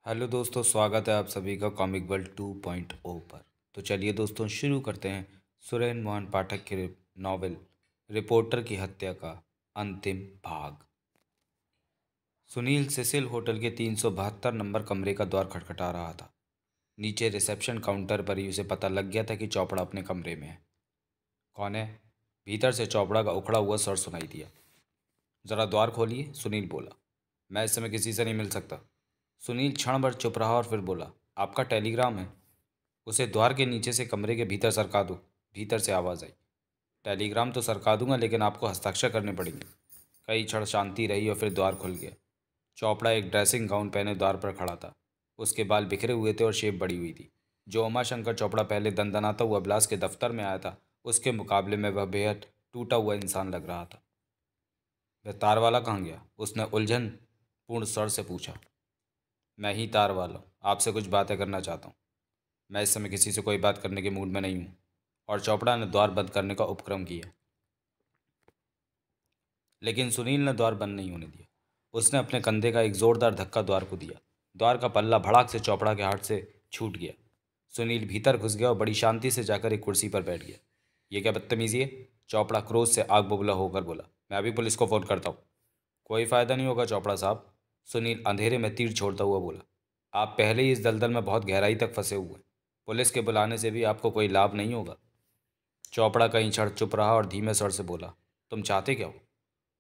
Hello दोस्तों, स्वागत है आप सभी का कॉमिक वर्ल्ड 2.0 पर। तो चलिए दोस्तों, शुरू करते हैं सुरेंद्र मोहन पाठक के नॉवेल रिपोर्टर की हत्या का अंतिम भाग। सुनील सिसिल होटल के 372 नंबर कमरे का द्वार खटखटा रहा था। नीचे रिसेप्शन काउंटर पर ही उसे पता लग गया था कि चोपड़ा अपने कमरे में है। कौन है? भीतर से चोपड़ा का उखड़ा हुआ स्वर सुनाई दिया। ज़रा द्वार खोलिए, सुनील बोला। मैं इस समय किसी से नहीं मिल सकता। सुनील क्षण भर चुप रहा और फिर बोला, आपका टेलीग्राम है। उसे द्वार के नीचे से कमरे के भीतर सरका दो। भीतर से आवाज़ आई, टेलीग्राम तो सरका दूंगा, लेकिन आपको हस्ताक्षर करने पड़ेंगे। कई क्षण शांति रही और फिर द्वार खुल गया। चोपड़ा एक ड्रेसिंग गाउन पहने द्वार पर खड़ा था। उसके बाल बिखरे हुए थे और शेप बड़ी हुई थी। जो उमाशंकर चोपड़ा पहले दंदनाता हुआ ब्लास के दफ्तर में आया था, उसके मुकाबले में वह बेहद टूटा हुआ इंसान लग रहा था। वह तार वाला कहाँ गया? उसने उलझन पूर्ण स्वर से पूछा। मैं ही तार वाला हूँ, आपसे कुछ बातें करना चाहता हूँ। मैं इस समय किसी से कोई बात करने के मूड में नहीं हूँ। और चोपड़ा ने द्वार बंद करने का उपक्रम किया, लेकिन सुनील ने द्वार बंद नहीं होने दिया। उसने अपने कंधे का एक जोरदार धक्का द्वार को दिया। द्वार का पल्ला भड़ाक से चोपड़ा के हाथ से छूट गया। सुनील भीतर घुस गया और बड़ी शांति से जाकर एक कुर्सी पर बैठ गया। ये क्या बदतमीजी है? चोपड़ा क्रोध से आग बबूला होकर बोला। मैं अभी पुलिस को फ़ोन करता हूँ। कोई फ़ायदा नहीं होगा चोपड़ा साहब, सुनील अंधेरे में तीर छोड़ता हुआ बोला। आप पहले ही इस दलदल में बहुत गहराई तक फंसे हुए हैं। पुलिस के बुलाने से भी आपको कोई लाभ नहीं होगा। चोपड़ा कहीं क्षण चुप रहा और धीमे स्वर से बोला, तुम चाहते क्या हो?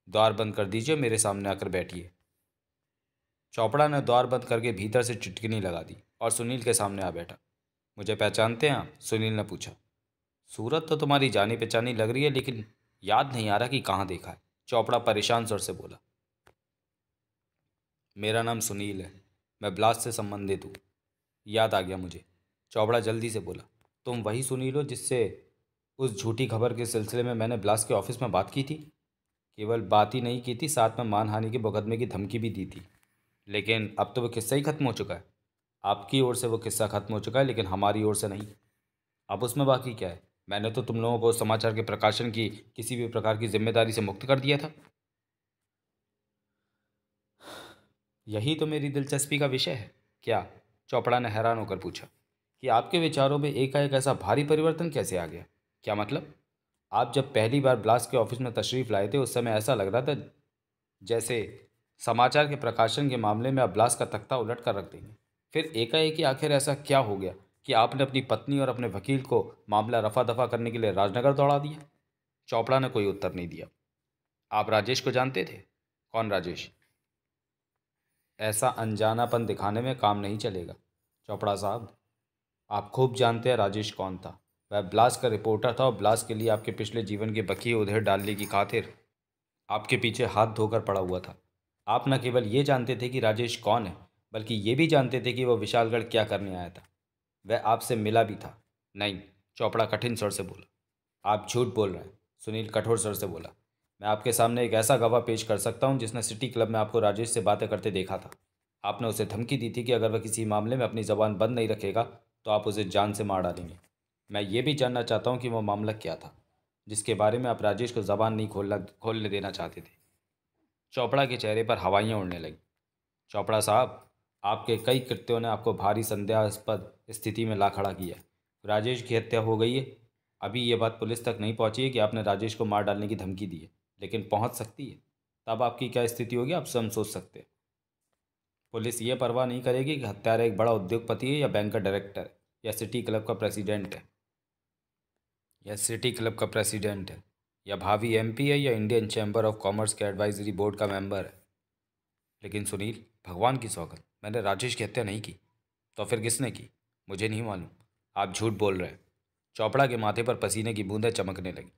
द्वार बंद कर दीजिए, मेरे सामने आकर बैठिए। चोपड़ा ने द्वार बंद करके भीतर से चिटकिनी लगा दी और सुनील के सामने आ बैठा। मुझे पहचानते हैं आप? सुनील ने पूछा। सूरत तो तुम्हारी जानी पहचानी लग रही है, लेकिन याद नहीं आ रहा कि कहाँ देखा है, चोपड़ा परेशान स्वर से बोला। मेरा नाम सुनील है, मैं ब्लास्ट से संबंधित हूँ। याद आ गया मुझे, चोपड़ा जल्दी से बोला। तुम वही सुनील हो जिससे उस झूठी खबर के सिलसिले में मैंने ब्लास्ट के ऑफिस में बात की थी? केवल बात ही नहीं की थी, साथ में मानहानि के मुकदमे की धमकी भी दी थी। लेकिन अब तो वो किस्सा ही खत्म हो चुका है। आपकी ओर से वो किस्सा खत्म हो चुका है, लेकिन हमारी ओर से नहीं। अब उसमें बाकी क्या है? मैंने तो तुम लोगों को उस समाचार के प्रकाशन की किसी भी प्रकार की जिम्मेदारी से मुक्त कर दिया था। यही तो मेरी दिलचस्पी का विषय है। क्या? चोपड़ा ने हैरान होकर पूछा कि आपके विचारों में एकाएक ऐसा भारी परिवर्तन कैसे आ गया? क्या मतलब? आप जब पहली बार ब्लास्ट के ऑफिस में तशरीफ़ लाए थे, उस समय ऐसा लग रहा था जैसे समाचार के प्रकाशन के मामले में आप ब्लास्ट का तख्ता उलट कर रख देंगे। फिर एकाएक ही आखिर ऐसा क्या हो गया कि आपने अपनी पत्नी और अपने वकील को मामला रफा दफा करने के लिए राजनगर दौड़ा दिया? चोपड़ा ने कोई उत्तर नहीं दिया। आप राजेश को जानते थे? कौन राजेश? ऐसा अनजानापन दिखाने में काम नहीं चलेगा चोपड़ा साहब। आप खूब जानते हैं राजेश कौन था। वह ब्लास्ट का रिपोर्टर था और ब्लास्ट के लिए आपके पिछले जीवन के बकिए उधेड़ डालने की खातिर आपके पीछे हाथ धोकर पड़ा हुआ था। आप न केवल ये जानते थे कि राजेश कौन है, बल्कि ये भी जानते थे कि वह विशालगढ़ क्या करने आया था। वह आपसे मिला भी था? नहीं, चोपड़ा कठिन स्वर से बोला। आप झूठ बोल रहे हैं, सुनील कठोर स्वर से बोला। मैं आपके सामने एक ऐसा गवाह पेश कर सकता हूं जिसने सिटी क्लब में आपको राजेश से बातें करते देखा था। आपने उसे धमकी दी थी कि अगर वह किसी मामले में अपनी जबान बंद नहीं रखेगा तो आप उसे जान से मार डालेंगे। मैं ये भी जानना चाहता हूँ कि वह मामला क्या था जिसके बारे में आप राजेश को जबान नहीं खोलने देना चाहते थे। चोपड़ा के चेहरे पर हवाइयाँ उड़ने लगीं। चोपड़ा साहब, आपके कई कृत्यों ने आपको भारी संदेहास्पद स्थिति में ला खड़ा किया है। राजेश की हत्या हो गई है। अभी ये बात पुलिस तक नहीं पहुंची है कि आपने राजेश को मार डालने की धमकी दी है, लेकिन पहुंच सकती है। तब आपकी क्या स्थिति होगी, आप स्वयं सोच सकते हैं। पुलिस ये परवाह नहीं करेगी कि हत्यारा एक बड़ा उद्योगपति है या बैंक का डायरेक्टर है या सिटी क्लब का प्रेसिडेंट है। या भावी एमपी है या इंडियन चैम्बर ऑफ कॉमर्स के एडवाइजरी बोर्ड का मेंबर है। लेकिन सुनील, भगवान की सौगंध, मैंने राजेश की हत्या नहीं की। तो फिर किसने की? मुझे नहीं मालूम। आप झूठ बोल रहे हैं। चोपड़ा के माथे पर पसीने की बूंदें चमकने लगी।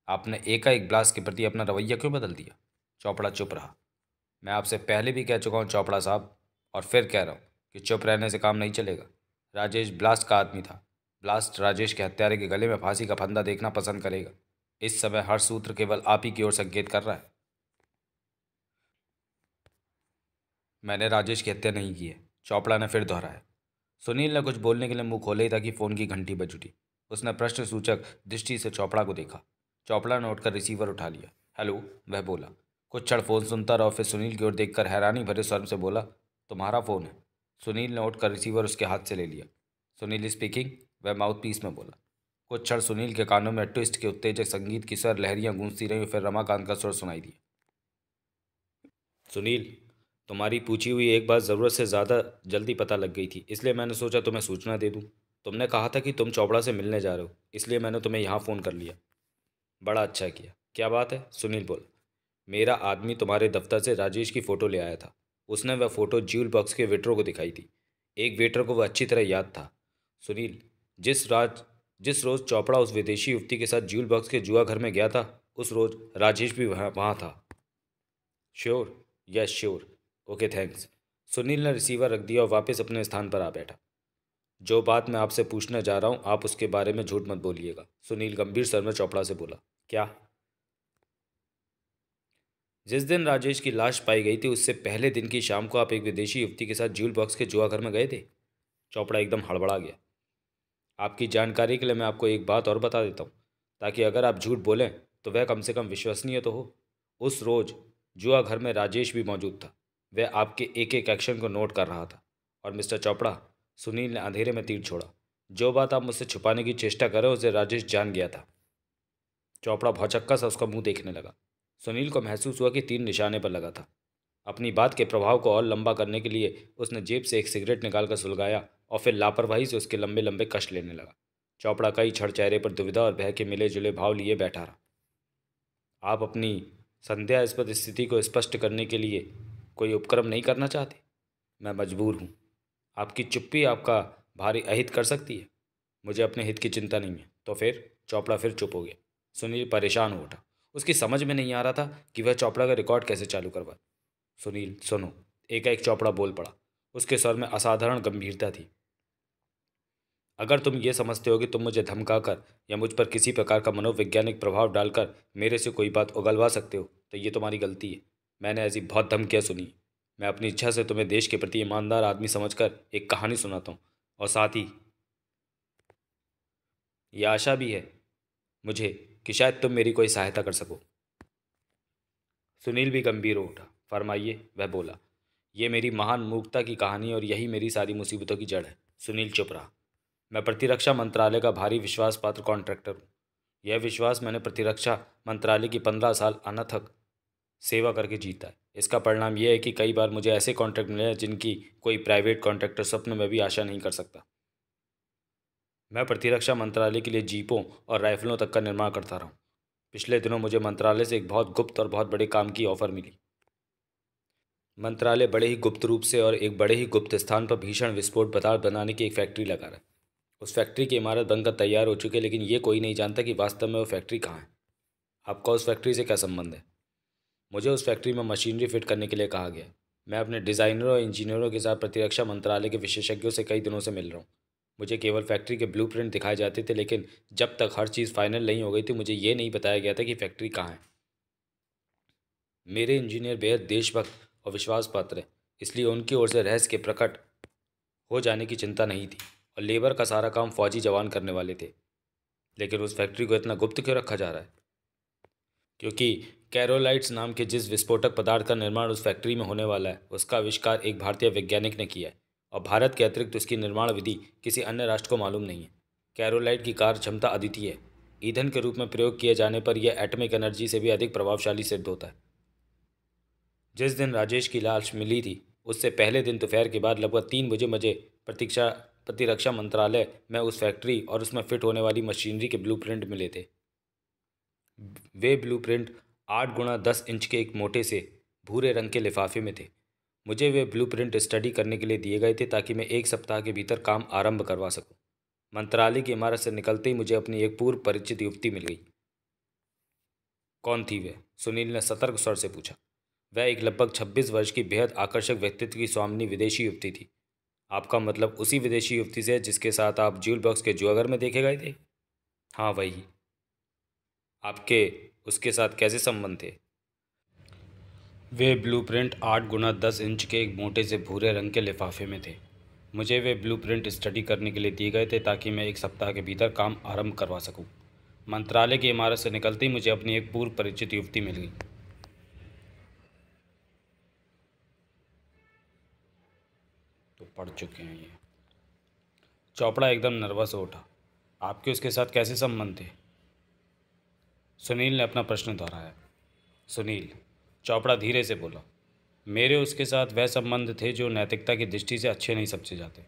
आपने एकाएक ब्लास्ट के प्रति अपना रवैया क्यों बदल दिया? चोपड़ा चुप रहा। मैं आपसे पहले भी कह चुका हूँ चोपड़ा साहब, और फिर कह रहा हूँ कि चुप रहने से काम नहीं चलेगा। राजेश ब्लास्ट का आदमी था। ब्लास्ट राजेश के हत्यारे के गले में फांसी का फंदा देखना पसंद करेगा। इस समय हर सूत्र केवल आप ही की ओर संकेत कर रहा है। मैंने राजेश की हत्या नहीं की है, चोपड़ा ने फिर दोहराया। सुनील ने कुछ बोलने के लिए मुंह खोले ही था कि फ़ोन की घंटी बज उठी। उसने प्रश्न सूचक दृष्टि से चोपड़ा को देखा। चोपड़ा ने उठकर रिसीवर उठा लिया। हेलो, वह बोला। कुछ क्षण फ़ोन सुनता रहा, फिर सुनील की ओर देखकर हैरानी भरे स्वर से बोला, तुम्हारा फ़ोन है? सुनील ने उठकर रिसीवर उसके हाथ से ले लिया। सुनील स्पीकिंग, वह माउथ पीस में बोला। कुछ क्षण सुनील के कानों में ट्विस्ट के उत्तेजक संगीत की स्वर लहरियां गूंजती रहीं, फिर रमाकांत का स्वर सुनाई दिया। सुनील, तुम्हारी पूछी हुई एक बात ज़रूरत से ज़्यादा जल्दी पता लग गई थी, इसलिए मैंने सोचा तुम्हें सूचना दे दूं। तुमने कहा था कि तुम चोपड़ा से मिलने जा रहे हो, इसलिए मैंने तुम्हें यहाँ फ़ोन कर लिया। बड़ा अच्छा किया। क्या बात है? सुनील बोला। मेरा आदमी तुम्हारे दफ्तर से राजेश की फ़ोटो ले आया था। उसने वह फ़ोटो ज्यूल बॉक्स के वेटरों को दिखाई थी। एक वेटर को वह अच्छी तरह याद था। सुनील, जिस रोज़ चोपड़ा उस विदेशी युवती के साथ ज्यूल बॉक्स के जुआ घर में गया था, उस रोज़ राजेश भी वहाँ था। Sure? Yes sure. Okay thanks. Sunil ने रिसीवर रख दिया और वापस अपने स्थान पर आ बैठा। जो बात मैं आपसे पूछने जा रहा हूँ, आप उसके बारे में झूठ मत बोलिएगा, सुनील गंभीर स्वर में चोपड़ा से बोला। क्या? जिस दिन राजेश की लाश पाई गई थी, उससे पहले दिन की शाम को आप एक विदेशी युवती के साथ ज्यूल बॉक्स के जुआ घर में गए थे? चोपड़ा एकदम हड़बड़ा गया। आपकी जानकारी के लिए मैं आपको एक बात और बता देता हूँ, ताकि अगर आप झूठ बोलें तो वह कम से कम विश्वसनीय तो हो। उस रोज़ जुआ घर में राजेश भी मौजूद था। वह आपके एक एक एक्शन को नोट कर रहा था। और मिस्टर चोपड़ा, सुनील ने अंधेरे में तीर छोड़ा, जो बात आप मुझसे छुपाने की चेष्टा कर रहे हो उसे राजेश जान गया था। चोपड़ा भौचक्का सा उसका मुंह देखने लगा। सुनील को महसूस हुआ कि तीर निशाने पर लगा था। अपनी बात के प्रभाव को और लंबा करने के लिए उसने जेब से एक सिगरेट निकालकर सुलगाया और फिर लापरवाही से उसके लंबे लंबे कश लेने लगा। चोपड़ा कई क्षण चेहरे पर दुविधा और भय के मिले जुले भाव लिए बैठा रहा। आप अपनी संदेहास्पद स्थिति को स्पष्ट करने के लिए कोई उपक्रम नहीं करना चाहते? मैं मजबूर हूँ। आपकी चुप्पी आपका भारी अहित कर सकती है। मुझे अपने हित की चिंता नहीं है। तो फिर? चोपड़ा फिर चुप हो गया। सुनील परेशान हो उठा। उसकी समझ में नहीं आ रहा था कि वह चोपड़ा का रिकॉर्ड कैसे चालू करवाए। सुनील सुनो, एकाएक चोपड़ा बोल पड़ा। उसके स्वर में असाधारण गंभीरता थी। अगर तुम ये समझते हो कि तुम मुझे धमकाकर या मुझ पर किसी प्रकार का मनोवैज्ञानिक प्रभाव डालकर मेरे से कोई बात उगलवा सकते हो, तो ये तुम्हारी गलती है। मैंने ऐसी बहुत धमकियाँ सुनी। मैं अपनी इच्छा से तुम्हें देश के प्रति ईमानदार आदमी समझकर एक कहानी सुनाता हूँ, और साथ ही ये आशा भी है मुझे कि शायद तुम मेरी कोई सहायता कर सको। सुनील भी गंभीर हो उठा। फरमाइए, वह बोला। ये मेरी महान मूर्खता की कहानी और यही मेरी सारी मुसीबतों की जड़ है। सुनील चुप रहा। मैं प्रतिरक्षा मंत्रालय का भारी विश्वास पात्र कॉन्ट्रैक्टर हूँ। यह विश्वास मैंने प्रतिरक्षा मंत्रालय की 15 साल अनथक सेवा करके जीता है। इसका परिणाम यह है कि कई बार मुझे ऐसे कॉन्ट्रैक्ट मिले हैं जिनकी कोई प्राइवेट कॉन्ट्रैक्टर स्वप्न में भी आशा नहीं कर सकता। मैं प्रतिरक्षा मंत्रालय के लिए जीपों और राइफलों तक का निर्माण करता रहा हूँ। पिछले दिनों मुझे मंत्रालय से एक बहुत गुप्त और बहुत बड़े काम की ऑफर मिली। मंत्रालय बड़े ही गुप्त रूप से और एक बड़े ही गुप्त स्थान पर भीषण विस्फोट पदार्थ बनाने की एक फैक्ट्री लगा रहा है। उस फैक्ट्री की इमारत बनकर तैयार हो चुकी है, लेकिन ये कोई नहीं जानता कि वास्तव में वो फैक्ट्री कहाँ है। आपका उस फैक्ट्री से क्या संबंध है? मुझे उस फैक्ट्री में मशीनरी फिट करने के लिए कहा गया। मैं अपने डिज़ाइनरों और इंजीनियरों के साथ प्रतिरक्षा मंत्रालय के विशेषज्ञों से कई दिनों से मिल रहा हूँ। मुझे केवल फैक्ट्री के ब्लूप्रिंट दिखाए जाते थे, लेकिन जब तक हर चीज़ फाइनल नहीं हो गई थी, मुझे ये नहीं बताया गया था कि फैक्ट्री कहाँ है। मेरे इंजीनियर बेहद देशभक्त और विश्वास पात्र हैं, इसलिए उनकी ओर से रहस्य के प्रकट हो जाने की चिंता नहीं थी, और लेबर का सारा काम फौजी जवान करने वाले थे। लेकिन उस फैक्ट्री को इतना गुप्त क्यों रखा जा रहा है? क्योंकि कैरोलाइट्स नाम के जिस विस्फोटक पदार्थ का निर्माण उस फैक्ट्री में होने वाला है, उसका आविष्कार एक भारतीय वैज्ञानिक ने किया है, और भारत के अतिरिक्त उसकी निर्माण विधि किसी अन्य राष्ट्र को मालूम नहीं है। कैरोलाइट की कार्य क्षमता अद्वितीय है। ईंधन के रूप में प्रयोग किए जाने पर यह एटॉमिक एनर्जी से भी अधिक प्रभावशाली सिद्ध होता है। जिस दिन राजेश की लाश मिली थी, उससे पहले दिन दोपहर के बाद लगभग 3 बजे मुझे प्रतिरक्षा मंत्रालय में उस फैक्ट्री और उसमें फिट होने वाली मशीनरी के ब्लूप्रिंट मिले थे। वे ब्लूप्रिंट 8 गुणा 10 इंच के एक मोटे से भूरे रंग के लिफाफे में थे। मुझे वे ब्लूप्रिंट स्टडी करने के लिए दिए गए थे, ताकि मैं एक सप्ताह के भीतर काम आरंभ करवा सकूं। मंत्रालय की इमारत से निकलते ही मुझे अपनी एक पूर्व परिचित युवती मिल गई। कौन थी वह? सुनील ने सतर्क स्वर से पूछा। वह एक लगभग 26 वर्ष की बेहद आकर्षक व्यक्तित्व की स्वामिनी विदेशी युवती थी। आपका मतलब उसी विदेशी युवती से जिसके साथ आप ज्यूल बॉक्स के जुआगर में देखे गए थे? हाँ, वही। आपके उसके साथ कैसे संबंध थे? वे ब्लूप्रिंट 8 गुना 10 इंच के एक मोटे से भूरे रंग के लिफाफे में थे। मुझे वे ब्लूप्रिंट स्टडी करने के लिए दिए गए थे, ताकि मैं एक सप्ताह के भीतर काम आरंभ करवा सकूं। मंत्रालय की इमारत से निकलते ही मुझे अपनी एक पूर्व परिचित युवती मिल गई। तो पढ़ चुके हैं ये। चोपड़ा एकदम नर्वस हो उठा। आपके उसके साथ कैसे संबंध थे? सुनील ने अपना प्रश्न दोहराया। सुनील, चोपड़ा धीरे से बोला, मेरे उसके साथ वह संबंध थे जो नैतिकता की दृष्टि से अच्छे नहीं समझे जाते।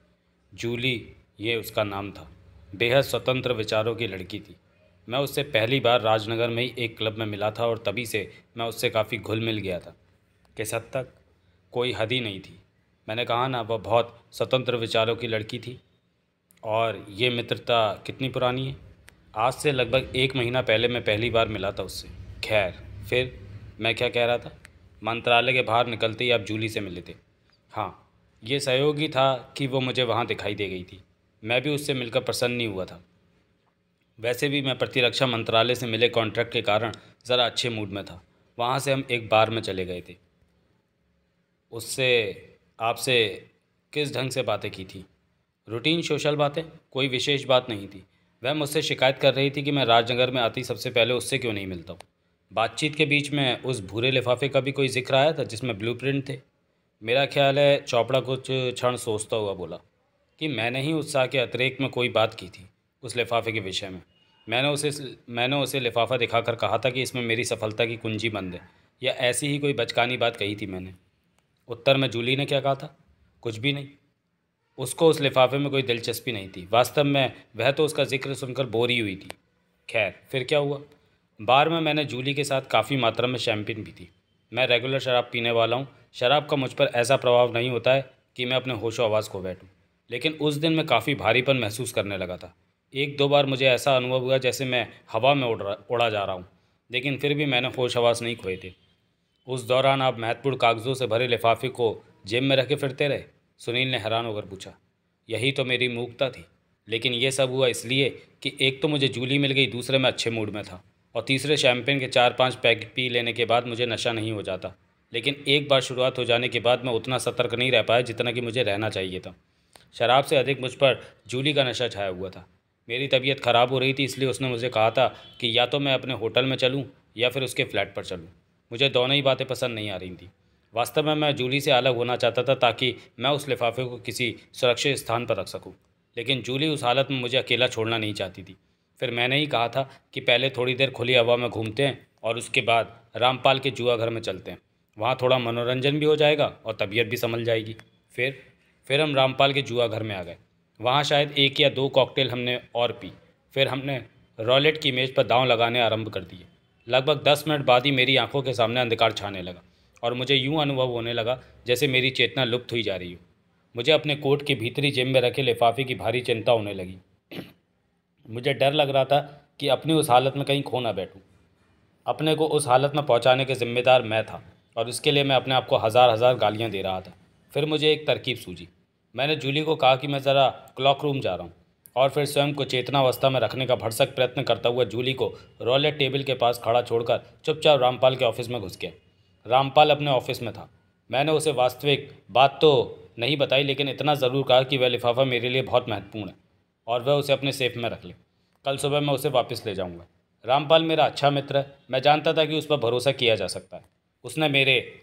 जूली, ये उसका नाम था, बेहद स्वतंत्र विचारों की लड़की थी। मैं उससे पहली बार राजनगर में ही एक क्लब में मिला था और तभी से मैं उससे काफ़ी घुल मिल गया था। किस हद तक? कोई हद ही नहीं थी। मैंने कहा ना, वह बहुत स्वतंत्र विचारों की लड़की थी। और ये मित्रता कितनी पुरानी है? आज से लगभग 1 महीना पहले मैं पहली बार मिला था उससे। खैर, फिर मैं क्या कह रहा था? मंत्रालय के बाहर निकलते ही आप जूली से मिले थे। हाँ, ये सहयोग ही था कि वो मुझे वहाँ दिखाई दे गई थी। मैं भी उससे मिलकर प्रसन्न नहीं हुआ था। वैसे भी मैं प्रतिरक्षा मंत्रालय से मिले कॉन्ट्रैक्ट के कारण ज़रा अच्छे मूड में था। वहाँ से हम एक बार में चले गए थे। उससे आपसे किस ढंग से बातें की थी? रूटीन सोशल बातें, कोई विशेष बात नहीं थी। वह मुझसे शिकायत कर रही थी कि मैं राजनगर में आती सबसे पहले उससे क्यों नहीं मिलता हूँ। बातचीत के बीच में उस भूरे लिफाफे का भी कोई जिक्र आया था जिसमें ब्लूप्रिंट थे। मेरा ख्याल है चोपड़ा कुछ क्षण सोचता हुआ बोला कि मैंने ही उत्साह के अतिरेक में कोई बात की थी उस लिफाफे के विषय में। मैंने उसे लिफाफा दिखाकर कहा था कि इसमें मेरी सफलता की कुंजी बंद है, या ऐसी ही कोई बचकानी बात कही थी मैंने। उत्तर में जूली ने क्या कहा था? कुछ भी नहीं। उसको उस लिफाफे में कोई दिलचस्पी नहीं थी। वास्तव में वह तो उसका जिक्र सुनकर बोर ही हुई थी। खैर, फिर क्या हुआ? बार में मैंने जूली के साथ काफ़ी मात्रा में शैम्पेन पी थी। मैं रेगुलर शराब पीने वाला हूँ। शराब का मुझ पर ऐसा प्रभाव नहीं होता है कि मैं अपने होशो आवाज़ खो बैठूँ। लेकिन उस दिन मैं काफ़ी भारीपन महसूस करने लगा था। 1-2 बार मुझे ऐसा अनुभव हुआ जैसे मैं हवा में उड़ा जा रहा हूँ, लेकिन फिर भी मैंने होश आवाज़ नहीं खोए थे। उस दौरान आप महत्वपूर्ण कागजों से भरे लिफाफे को जेब में रखे फिरते रहे? सुनील ने हैरान होकर पूछा। यही तो मेरी मूर्खता थी। लेकिन यह सब हुआ इसलिए कि एक तो मुझे जूली मिल गई, दूसरे मैं अच्छे मूड में था, और तीसरे शैम्पेन के 4-5 पैक पी लेने के बाद मुझे नशा नहीं हो जाता। लेकिन एक बार शुरुआत हो जाने के बाद मैं उतना सतर्क नहीं रह पाया जितना कि मुझे रहना चाहिए था। शराब से अधिक मुझ पर जूली का नशा छाया हुआ था। मेरी तबीयत ख़राब हो रही थी, इसलिए उसने मुझे कहा था कि या तो मैं अपने होटल में चलूँ या फिर उसके फ्लैट पर चलूँ। मुझे दोनों ही बातें पसंद नहीं आ रही थी। वास्तव में मैं जूली से अलग होना चाहता था ताकि मैं उस लिफाफे को किसी सुरक्षित स्थान पर रख सकूं। लेकिन जूली उस हालत में मुझे अकेला छोड़ना नहीं चाहती थी। फिर मैंने ही कहा था कि पहले थोड़ी देर खुली हवा में घूमते हैं और उसके बाद रामपाल के जुआ घर में चलते हैं। वहाँ थोड़ा मनोरंजन भी हो जाएगा और तबीयत भी संभल जाएगी। फिर हम रामपाल के जुआ घर में आ गए। वहाँ शायद 1 या 2 कॉकटेल हमने और पी। फिर हमने रॉलेट की मेज़ पर दांव लगाने आरंभ कर दिए। लगभग 10 मिनट बाद ही मेरी आंखों के सामने अंधकार छाने लगा और मुझे यूं अनुभव होने लगा जैसे मेरी चेतना लुप्त हुई जा रही हो। मुझे अपने कोट के भीतरी जेब में रखे लिफाफे की भारी चिंता होने लगी। मुझे डर लग रहा था कि अपनी उस हालत में कहीं खो ना बैठूं। अपने को उस हालत में पहुंचाने के जिम्मेदार मैं था और इसके लिए मैं अपने आप को हज़ार हज़ार गालियां दे रहा था। फिर मुझे एक तरकीब सूझी। मैंने जूली को कहा कि मैं ज़रा क्लॉक रूम जा रहा हूँ, और फिर स्वयं को चेतनावस्था में रखने का भरसक प्रयत्न करता हुआ जूली को रॉलेट टेबल के पास खड़ा छोड़कर चुपचाप रामपाल के ऑफिस में घुस गया। रामपाल अपने ऑफिस में था। मैंने उसे वास्तविक बात तो नहीं बताई, लेकिन इतना ज़रूर कहा कि वह लिफाफा मेरे लिए बहुत महत्वपूर्ण है और वह उसे अपने सेफ में रख ले। कल सुबह मैं उसे वापस ले जाऊंगा। रामपाल मेरा अच्छा मित्र है। मैं जानता था कि उस पर भरोसा किया जा सकता है। उसने मेरे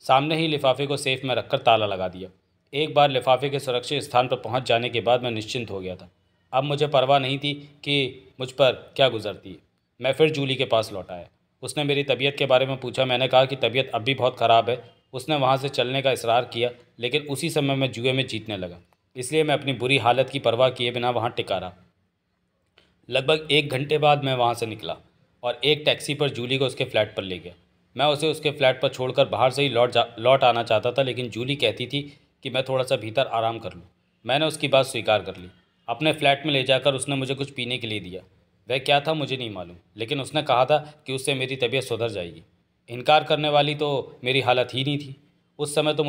सामने ही लिफाफे को सेफ में रखकर ताला लगा दिया। एक बार लिफाफे के सुरक्षित स्थान पर पहुंच जाने के बाद मैं निश्चिंत हो गया था। अब मुझे परवाह नहीं थी कि मुझ पर क्या गुजरती है। मैं फिर जूली के पास लौट आया। उसने मेरी तबीयत के बारे में पूछा। मैंने कहा कि तबीयत अब भी बहुत ख़राब है। उसने वहाँ से चलने का इसरार किया, लेकिन उसी समय मैं जुए में जीतने लगा, इसलिए मैं अपनी बुरी हालत की परवाह किए बिना वहाँ टिका रहा। लगभग 1 घंटे बाद मैं वहाँ से निकला और एक टैक्सी पर जूली को उसके फ्लैट पर ले गया। मैं उसे उसके फ्लैट पर छोड़कर बाहर से ही लौट आना चाहता था, लेकिन जूली कहती थी कि मैं थोड़ा सा भीतर आराम कर लूँ। मैंने उसकी बात स्वीकार कर ली। अपने फ्लैट में ले जाकर उसने मुझे कुछ पीने के लिए दिया। वह क्या था मुझे नहीं मालूम, लेकिन उसने कहा था कि उससे मेरी तबीयत सुधर जाएगी। इनकार करने वाली तो मेरी हालत ही नहीं थी। उस समय तो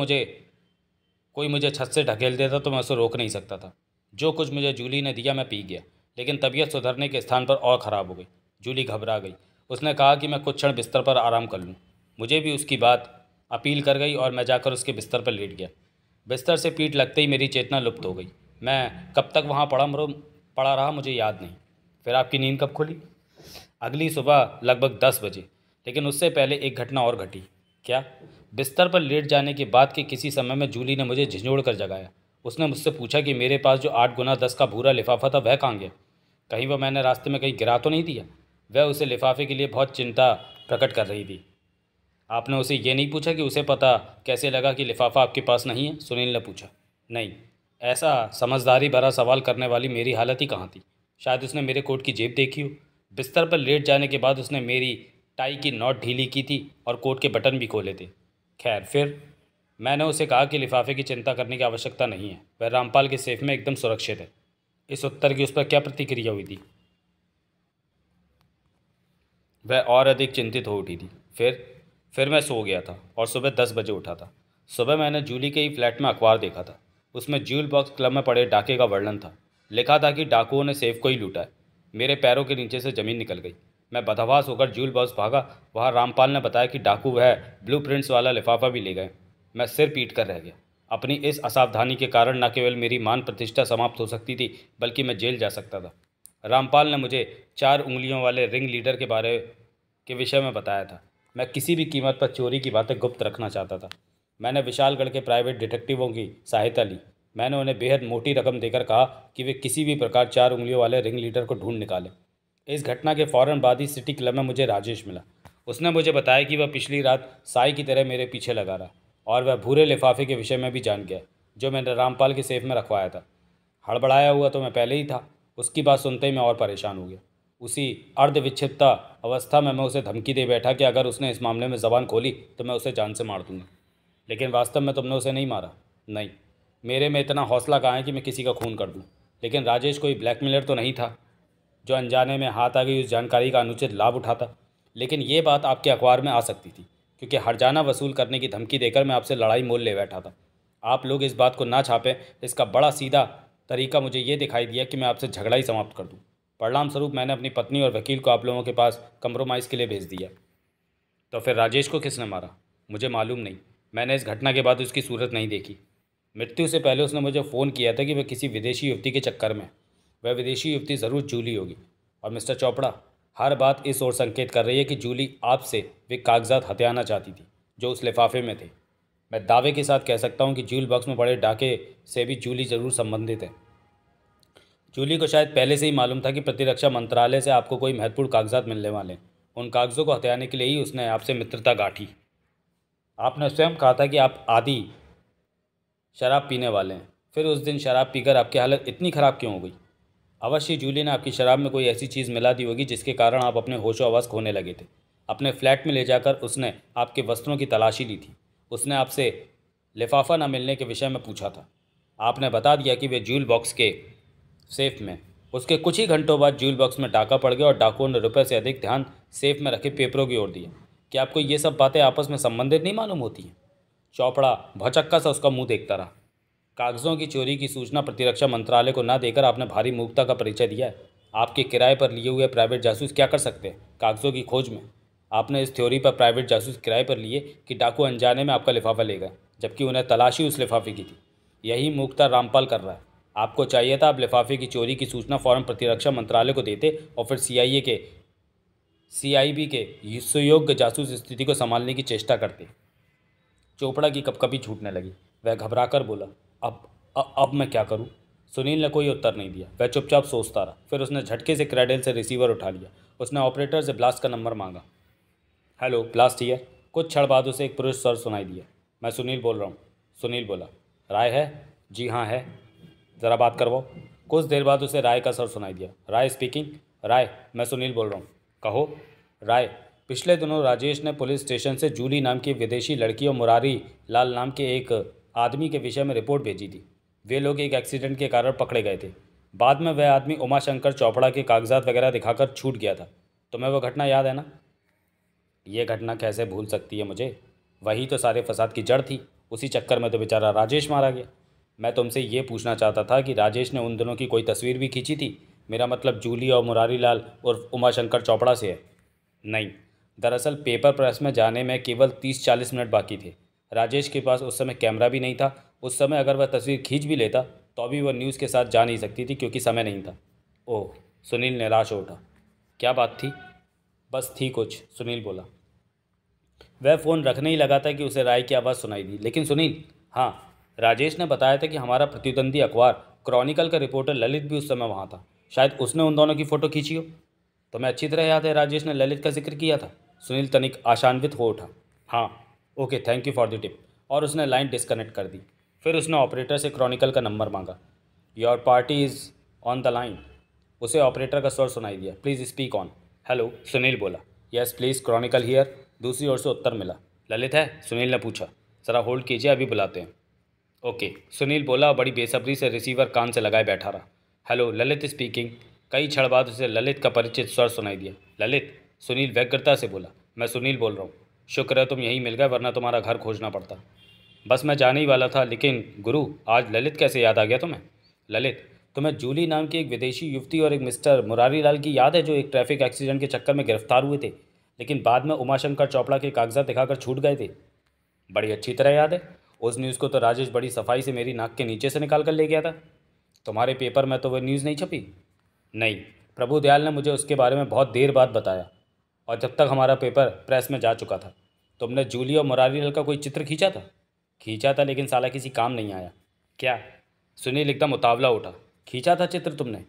कोई मुझे छत से ढकेल देता तो मैं उसे रोक नहीं सकता था। जो कुछ मुझे जूली ने दिया मैं पी गया, लेकिन तबीयत सुधरने के स्थान पर और ख़राब हो गई। जूली घबरा गई। उसने कहा कि मैं कुछ क्षण बिस्तर पर आराम कर लूँ। मुझे भी उसकी बात अपील कर गई और मैं जाकर उसके बिस्तर पर लेट गया। बिस्तर से पीठ लगते ही मेरी चेतना लुप्त हो गई। मैं कब तक वहाँ पड़ा रहा मुझे याद नहीं। फिर आपकी नींद कब खुली? अगली सुबह लगभग 10 बजे, लेकिन उससे पहले एक घटना और घटी। क्या? बिस्तर पर लेट जाने के बाद के किसी समय में जूली ने मुझे झिझोड़ कर जगाया। उसने मुझसे पूछा कि मेरे पास जो 8x10 का भूरा लिफाफा था वह कहाँ गया, कहीं वह मैंने रास्ते में कहीं गिरा तो नहीं दिया। वह उसे लिफाफे के लिए बहुत चिंता प्रकट कर रही थी। आपने उसे ये नहीं पूछा कि उसे पता कैसे लगा कि लिफाफा आपके पास नहीं है, सुनील ने पूछा। नहीं, ऐसा समझदारी भरा सवाल करने वाली मेरी हालत ही कहाँ थी। शायद उसने मेरे कोट की जेब देखी हो। बिस्तर पर लेट जाने के बाद उसने मेरी टाई की नॉट ढीली की थी और कोट के बटन भी खोले थे। खैर फिर मैंने उसे कहा कि लिफाफे की चिंता करने की आवश्यकता नहीं है, वह रामपाल के सेफ में एकदम सुरक्षित है। इस उत्तर की उस पर क्या प्रतिक्रिया हुई थी? वह और अधिक चिंतित हो उठी थी। फिर मैं सो गया था और सुबह 10 बजे उठा था। सुबह मैंने जूली के ही फ्लैट में अखबार देखा था। उसमें ज्यूल बॉक्स क्लब में पड़े डाके का वर्णन था। लिखा था कि डाकुओं ने सेफ को ही लूटा है। मेरे पैरों के नीचे से ज़मीन निकल गई। मैं बदहवास होकर ज्यूल बॉक्स भागा। वहाँ रामपाल ने बताया कि डाकू वह ब्लू प्रिंट्स वाला लिफाफा भी ले गए। मैं सिर पीट कर रह गया। अपनी इस असावधानी के कारण न केवल मेरी मान प्रतिष्ठा समाप्त हो सकती थी, बल्कि मैं जेल जा सकता था। रामपाल ने मुझे 4 उंगलियों वाले रिंग लीडर के विषय में बताया था। मैं किसी भी कीमत पर चोरी की बातें गुप्त रखना चाहता था। मैंने विशालगढ़ के प्राइवेट डिटेक्टिवों की सहायता ली। मैंने उन्हें बेहद मोटी रकम देकर कहा कि वे किसी भी प्रकार 4 उंगलियों वाले रिंग लीडर को ढूंढ निकालें। इस घटना के फौरन बाद ही सिटी क्लब में मुझे राजेश मिला। उसने मुझे बताया कि वह पिछली रात साई की तरह मेरे पीछे लगा रहा और वह भूरे लिफाफे के विषय में भी जान गया जो मैंने रामपाल के सेफ में रखवाया था। हड़बड़ाया हुआ तो मैं पहले ही था। उसकी बात सुनते ही मैं और परेशान हो गया। उसी अर्धविक्षिप्ता अवस्था में मैं उसे धमकी दे बैठा कि अगर उसने इस मामले में ज़बान खोली तो मैं उसे जान से मार दूंगा। लेकिन वास्तव में तुमने उसे नहीं मारा। नहीं, मेरे में इतना हौसला कहाँ है कि मैं किसी का खून कर दूं। लेकिन राजेश कोई ब्लैकमेलर तो नहीं था जो अनजाने में हाथ आ गई उस जानकारी का अनुचित लाभ उठाता। लेकिन ये बात आपके अखबार में आ सकती थी, क्योंकि हर्जाना वसूल करने की धमकी देकर मैं आपसे लड़ाई मोल ले बैठा था। आप लोग इस बात को ना छापें, इसका बड़ा सीधा तरीका मुझे ये दिखाई दिया कि मैं आपसे झगड़ा ही समाप्त कर दूं। परिणाम स्वरूप मैंने अपनी पत्नी और वकील को आप लोगों के पास कंप्रोमाइज़ के लिए भेज दिया। तो फिर राजेश को किसने मारा? मुझे मालूम नहीं। मैंने इस घटना के बाद उसकी सूरत नहीं देखी। मृत्यु से पहले उसने मुझे फ़ोन किया था कि वह किसी विदेशी युवती के चक्कर में। वह विदेशी युवती ज़रूर जूली होगी। और मिस्टर चोपड़ा, हर बात इस ओर संकेत कर रही है कि जूली आपसे वे कागजात हथियाना चाहती थी जो उस लिफाफे में थे। मैं दावे के साथ कह सकता हूँ कि ज्यूल बॉक्स में पड़े डाके से भी जूली ज़रूर संबंधित है। जूली को शायद पहले से ही मालूम था कि प्रतिरक्षा मंत्रालय से आपको कोई महत्वपूर्ण कागजात मिलने वाले हैं। उन कागजों को हथियाने के लिए ही उसने आपसे मित्रता गांठी। आपने स्वयं कहा था कि आप आदि शराब पीने वाले हैं। फिर उस दिन शराब पीकर आपकी हालत इतनी ख़राब क्यों हो गई? अवश्य जूली ने आपकी शराब में कोई ऐसी चीज़ मिला दी होगी जिसके कारण आप अपने होशो हवास खोने लगे थे। अपने फ्लैट में ले जाकर उसने आपके वस्त्रों की तलाशी ली थी। उसने आपसे लिफाफा न मिलने के विषय में पूछा था। आपने बता दिया कि वे ज्यूल बॉक्स के सेफ में। उसके कुछ ही घंटों बाद ज्यूल बॉक्स में डाका पड़ गया और डाकुओं ने रुपये से अधिक ध्यान सेफ में रखे पेपरों की ओर दिया। क्या आपको ये सब बातें आपस में संबंधित नहीं मालूम होती हैं? चौपड़ा भौचक्का सा उसका मुंह देखता रहा। कागजों की चोरी की सूचना प्रतिरक्षा मंत्रालय को न देकर आपने भारी मूर्खता का परिचय दिया है। आपके किराए पर लिए हुए प्राइवेट जासूस क्या कर सकते हैं कागजों की खोज में? आपने इस थ्योरी पर प्राइवेट जासूस किराए पर लिए कि डाकू अनजाने में आपका लिफाफा ले गए, जबकि उन्हें तलाशी उस लिफाफे की थी। यही मूर्खता रामपाल कर रहा है। आपको चाहिए था आप लिफाफे की चोरी की सूचना फौरन प्रतिरक्षा मंत्रालय को देते और फिर सीआईबी के सुयोग्य जासूस स्थिति को संभालने की चेष्टा करते। चोपड़ा की कपकपी छूटने लगी। वह घबराकर बोला, अब मैं क्या करूं? सुनील ने कोई उत्तर नहीं दिया। वह चुपचाप सोचता रहा। फिर उसने झटके से क्रैडल से रिसीवर उठा लिया। उसने ऑपरेटर से ब्लास्ट का नंबर मांगा। Hello, blast here. कुछ क्षण बाद उसे एक पुरुष स्वर सुनाई दिया। मैं सुनील बोल रहा हूँ। सुनील बोला, राय है? जी हाँ है। ज़रा बात करवाओ। कुछ देर बाद उसे राय का स्वर सुनाई दिया। राय स्पीकिंग। राय, मैं सुनील बोल रहा हूँ। कहो। राय, पिछले दिनों राजेश ने पुलिस स्टेशन से जूली नाम की विदेशी लड़की और मुरारी लाल नाम के एक आदमी के विषय में रिपोर्ट भेजी थी। वे लोग एक एक्सीडेंट के कारण पकड़े गए थे। बाद में वह आदमी उमाशंकर चौपड़ा के कागजात वगैरह दिखाकर छूट गया था। तुम्हें वह घटना याद है ना? ये घटना कैसे भूल सकती है मुझे? वही तो सारे फसाद की जड़ थी। उसी चक्कर में तो बेचारा राजेश मारा गया। मैं तुमसे ये पूछना चाहता था कि राजेश ने उन दिनों की कोई तस्वीर भी खींची थी? मेरा मतलब जूली और मुरारी लाल और उमाशंकर चौपड़ा से है। नहीं, दरअसल पेपर प्रेस में जाने में केवल 30-40 मिनट बाकी थे। राजेश के पास उस समय कैमरा भी नहीं था। उस समय अगर वह तस्वीर खींच भी लेता तो अभी वह न्यूज़ के साथ जा नहीं सकती थी, क्योंकि समय नहीं था। ओह, सुनील निराश हो उठा। क्या बात थी? बस थी कुछ, सुनील बोला। वह फ़ोन रखने ही लगा था कि उसे राय की आवाज़ सुनाई दी। लेकिन सुनील। हाँ, राजेश ने बताया था कि हमारा प्रतिद्वंदी अखबार क्रॉनिकल का रिपोर्टर ललित भी उस समय वहाँ था। शायद उसने उन दोनों की फ़ोटो खींची हो। तुम्हें अच्छी तरह याद है राजेश ने ललित का जिक्र किया था। सुनील तनिक आशान्वित हो उठा। हाँ, okay, thank you for the tip. और उसने लाइन डिस्कनेक्ट कर दी। फिर उसने ऑपरेटर से क्रॉनिकल का नंबर मांगा। Your party is on the line. उसे ऑपरेटर का स्वर सुनाई दिया। Please speak on. Hello, Sunil बोला। Yes please, Chronicle here. दूसरी ओर से उत्तर मिला। ललित है? सुनील ने पूछा। ज़रा होल्ड कीजिए, अभी बुलाते हैं। ओके, सुनील बोला और बड़ी बेसब्री से रिसीवर कान से लगाए बैठा रहा। Hello, Lalit speaking. कई क्षण बाद उसे ललित का परिचित स्वर सुनाई दिया। ललित? सुनील व्यग्रता से बोला। मैं सुनील बोल रहा हूँ। शुक्र है तुम यहीं मिल गए, वरना तुम्हारा घर खोजना पड़ता। बस मैं जाने ही वाला था, लेकिन गुरु, आज ललित कैसे याद आ गया तुम्हें? ललित? तुम्हें जूली नाम की एक विदेशी युवती और एक मिस्टर मुरारी लाल की याद है, जो एक ट्रैफिक एक्सीडेंट के चक्कर में गिरफ्तार हुए थे, लेकिन बाद में उमाशंकर चोपड़ा के कागजात दिखाकर छूट गए थे? बड़ी अच्छी तरह याद है। उस न्यूज़ को तो राजेश बड़ी सफाई से मेरी नाक के नीचे से निकाल कर ले गया था। तुम्हारे पेपर में तो वह न्यूज़ नहीं छपी? नहीं, प्रभु दयाल ने मुझे उसके बारे में बहुत देर बाद बताया, और जब तक हमारा पेपर प्रेस में जा चुका था। तुमने जूली और मुरारी लाल का कोई चित्र खींचा था? खींचा था, लेकिन साला किसी काम नहीं आया। क्या? सुनील एकदम उतावला उठा। खींचा था चित्र तुमने?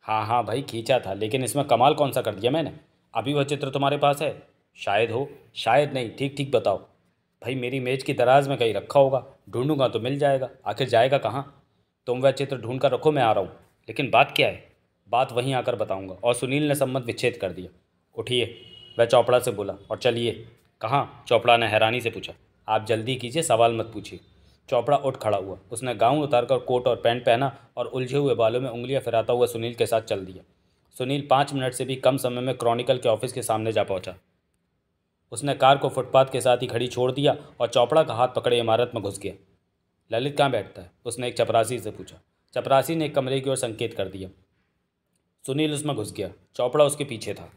हाँ हाँ भाई, खींचा था, लेकिन इसमें कमाल कौन सा कर दिया मैंने? अभी वह चित्र तुम्हारे पास है? शायद हो, शायद नहीं, ठीक ठीक बताओ। भाई मेरी मेज की दराज में कहीं रखा होगा, ढूंढूंगा तो मिल जाएगा, आखिर जाएगा कहाँ? तुम वह चित्र ढूंढ कर रखो, मैं आ रहा हूँ। लेकिन बात क्या है? बात वहीं आकर बताऊंगा। और सुनील ने सम्मत विच्छेद कर दिया। उठिए, वह चोपड़ा से बोला, और चलिए। कहाँ? चोपड़ा ने हैरानी से पूछा। आप जल्दी कीजिए, सवाल मत पूछिए। चोपड़ा उठ खड़ा हुआ। उसने गाउन उतारकर कोट और पैंट पहना और उलझे हुए बालों में उंगलियां फिराता हुआ सुनील के साथ चल दिया। सुनील 5 मिनट से भी कम समय में क्रॉनिकल के ऑफिस के सामने जा पहुंचा। उसने कार को फुटपाथ के साथ ही खड़ी छोड़ दिया और चोपड़ा का हाथ पकड़े इमारत में घुस गया। ललित कहाँ बैठता है? उसने एक चपरासी से पूछा। चपरासी ने एक कमरे की ओर संकेत कर दिया। सुनील उसमें घुस गया। चोपड़ा उसके पीछे था।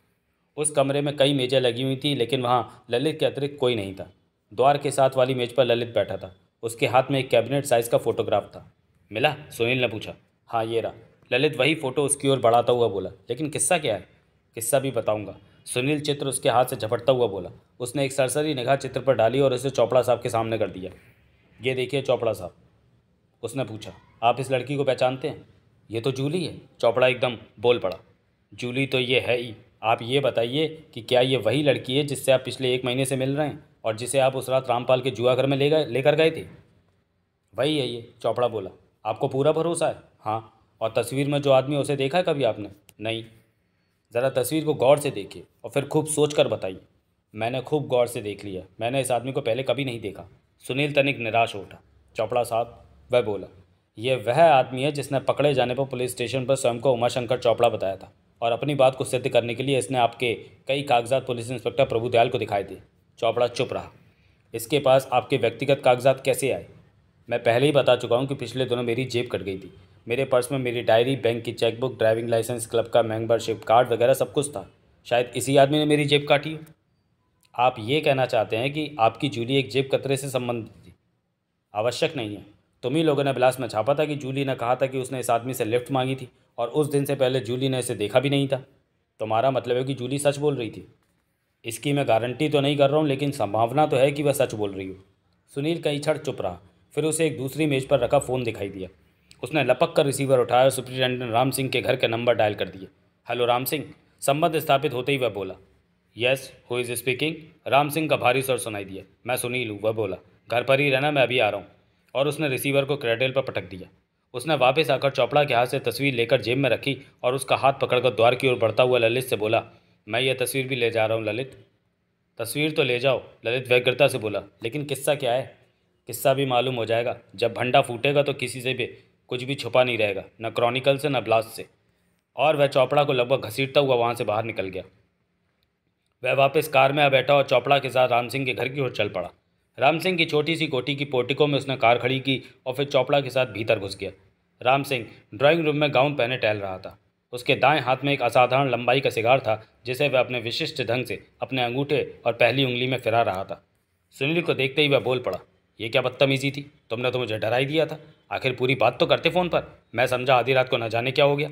उस कमरे में कई मेजें लगी हुई थी, लेकिन वहाँ ललित के अतिरिक्त कोई नहीं था। द्वार के साथ वाली मेज पर ललित बैठा था। उसके हाथ में एक कैबिनेट साइज का फोटोग्राफ था। मिला? सुनील ने पूछा। हाँ, ये रहा। ललित वही फ़ोटो उसकी ओर बढ़ाता हुआ बोला। लेकिन किस्सा क्या है? किस्सा भी बताऊंगा। सुनील चित्र उसके हाथ से झपटता हुआ बोला। उसने एक सरसरी निगाह चित्र पर डाली और उसे चोपड़ा साहब के सामने कर दिया। ये देखिए चोपड़ा साहब। उसने पूछा। आप इस लड़की को पहचानते हैं? ये तो जूली है। चोपड़ा एकदम बोल पड़ा। जूली तो ये है ही। आप ये बताइए कि क्या ये वही लड़की है जिससे आप पिछले 1 महीने से मिल रहे हैं और जिसे आप उस रात रामपाल के जुआ घर में लेकर गए थे? वही है ये, चोपड़ा बोला। आपको पूरा भरोसा है? हाँ। और तस्वीर में जो आदमी है, उसे देखा है कभी आपने? नहीं। ज़रा तस्वीर को गौर से देखिए और फिर खूब सोच कर बताइए। मैंने खूब गौर से देख लिया। मैंने इस आदमी को पहले कभी नहीं देखा। सुनील तनिक निराश हो उठा। चोपड़ा साहब, वह बोला, यह वह आदमी है जिसने पकड़े जाने पर पुलिस स्टेशन पर स्वयं को उमाशंकर चोपड़ा बताया था, और अपनी बात को सिद्ध करने के लिए इसने आपके कई कागजात पुलिस इंस्पेक्टर प्रभुदयाल को दिखाए थे। चोपड़ा चुप रहा। इसके पास आपके व्यक्तिगत कागजात कैसे आए? मैं पहले ही बता चुका हूँ कि पिछले दिनों मेरी जेब कट गई थी। मेरे पर्स में मेरी डायरी, बैंक की चेकबुक, ड्राइविंग लाइसेंस, क्लब का मेंबरशिप कार्ड वगैरह सब कुछ था। शायद इसी आदमी ने मेरी जेब काटी हो। आप ये कहना चाहते हैं कि आपकी जूली एक जेब कतरे से संबंधित थी? आवश्यक नहीं है। तुम ही लोगों ने बिलास में छापा था कि जूली ने कहा था कि उसने इस आदमी से लिफ्ट मांगी थी, और उस दिन से पहले जूली ने इसे देखा भी नहीं था। तुम्हारा मतलब है कि जूली सच बोल रही थी? इसकी मैं गारंटी तो नहीं कर रहा हूँ, लेकिन संभावना तो है कि वह सच बोल रही हो। सुनील कई क्षण चुप रहा। फिर उसे एक दूसरी मेज पर रखा फ़ोन दिखाई दिया। उसने लपक कर रिसीवर उठाया और सुप्रिटेंडेंट राम सिंह के घर के नंबर डायल कर दिए। हेलो राम सिंह। संबंध स्थापित होते ही वह बोला। Yes, who is speaking? Ram Singh का भारी स्वर सुनाई दिया। मैं सुनील हूँ, वह बोला। घर पर ही रहना, मैं अभी आ रहा हूँ। और उसने रिसीवर को क्रेडल पर पटक दिया। उसने वापस आकर चोपड़ा के हाथ से तस्वीर लेकर जेब में रखी और उसका हाथ पकड़कर द्वार की ओर बढ़ता हुआ ललित से बोला, मैं ये तस्वीर भी ले जा रहा हूँ ललित। तस्वीर तो ले जाओ, ललित व्यग्रता से बोला, लेकिन किस्सा क्या है? किस्सा भी मालूम हो जाएगा। जब भंडा फूटेगा तो किसी से भी कुछ भी छुपा नहीं रहेगा, न क्रॉनिकल से न ब्लास्ट से। और वह चोपड़ा को लगभग घसीटता हुआ वहाँ से बाहर निकल गया। वह वापस कार में आ बैठा और चोपड़ा के साथ राम सिंह के घर की ओर चल पड़ा। राम सिंह की छोटी सी कोठी की पोर्टिको में उसने कार खड़ी की और फिर चोपड़ा के साथ भीतर घुस गया। राम सिंह ड्राइंग रूम में गाउन पहने टहल रहा था। उसके दाएं हाथ में एक असाधारण लंबाई का सिगार था, जिसे वह अपने विशिष्ट ढंग से अपने अंगूठे और पहली उंगली में फिरा रहा था। सुनील को देखते ही वह बोल पड़ा, ये क्या बदतमीजी थी? तुमने तो मुझे डरा ही दिया था। आखिर पूरी बात तो करते फ़ोन पर। मैं समझा आधी रात को न जाने क्या हो गया।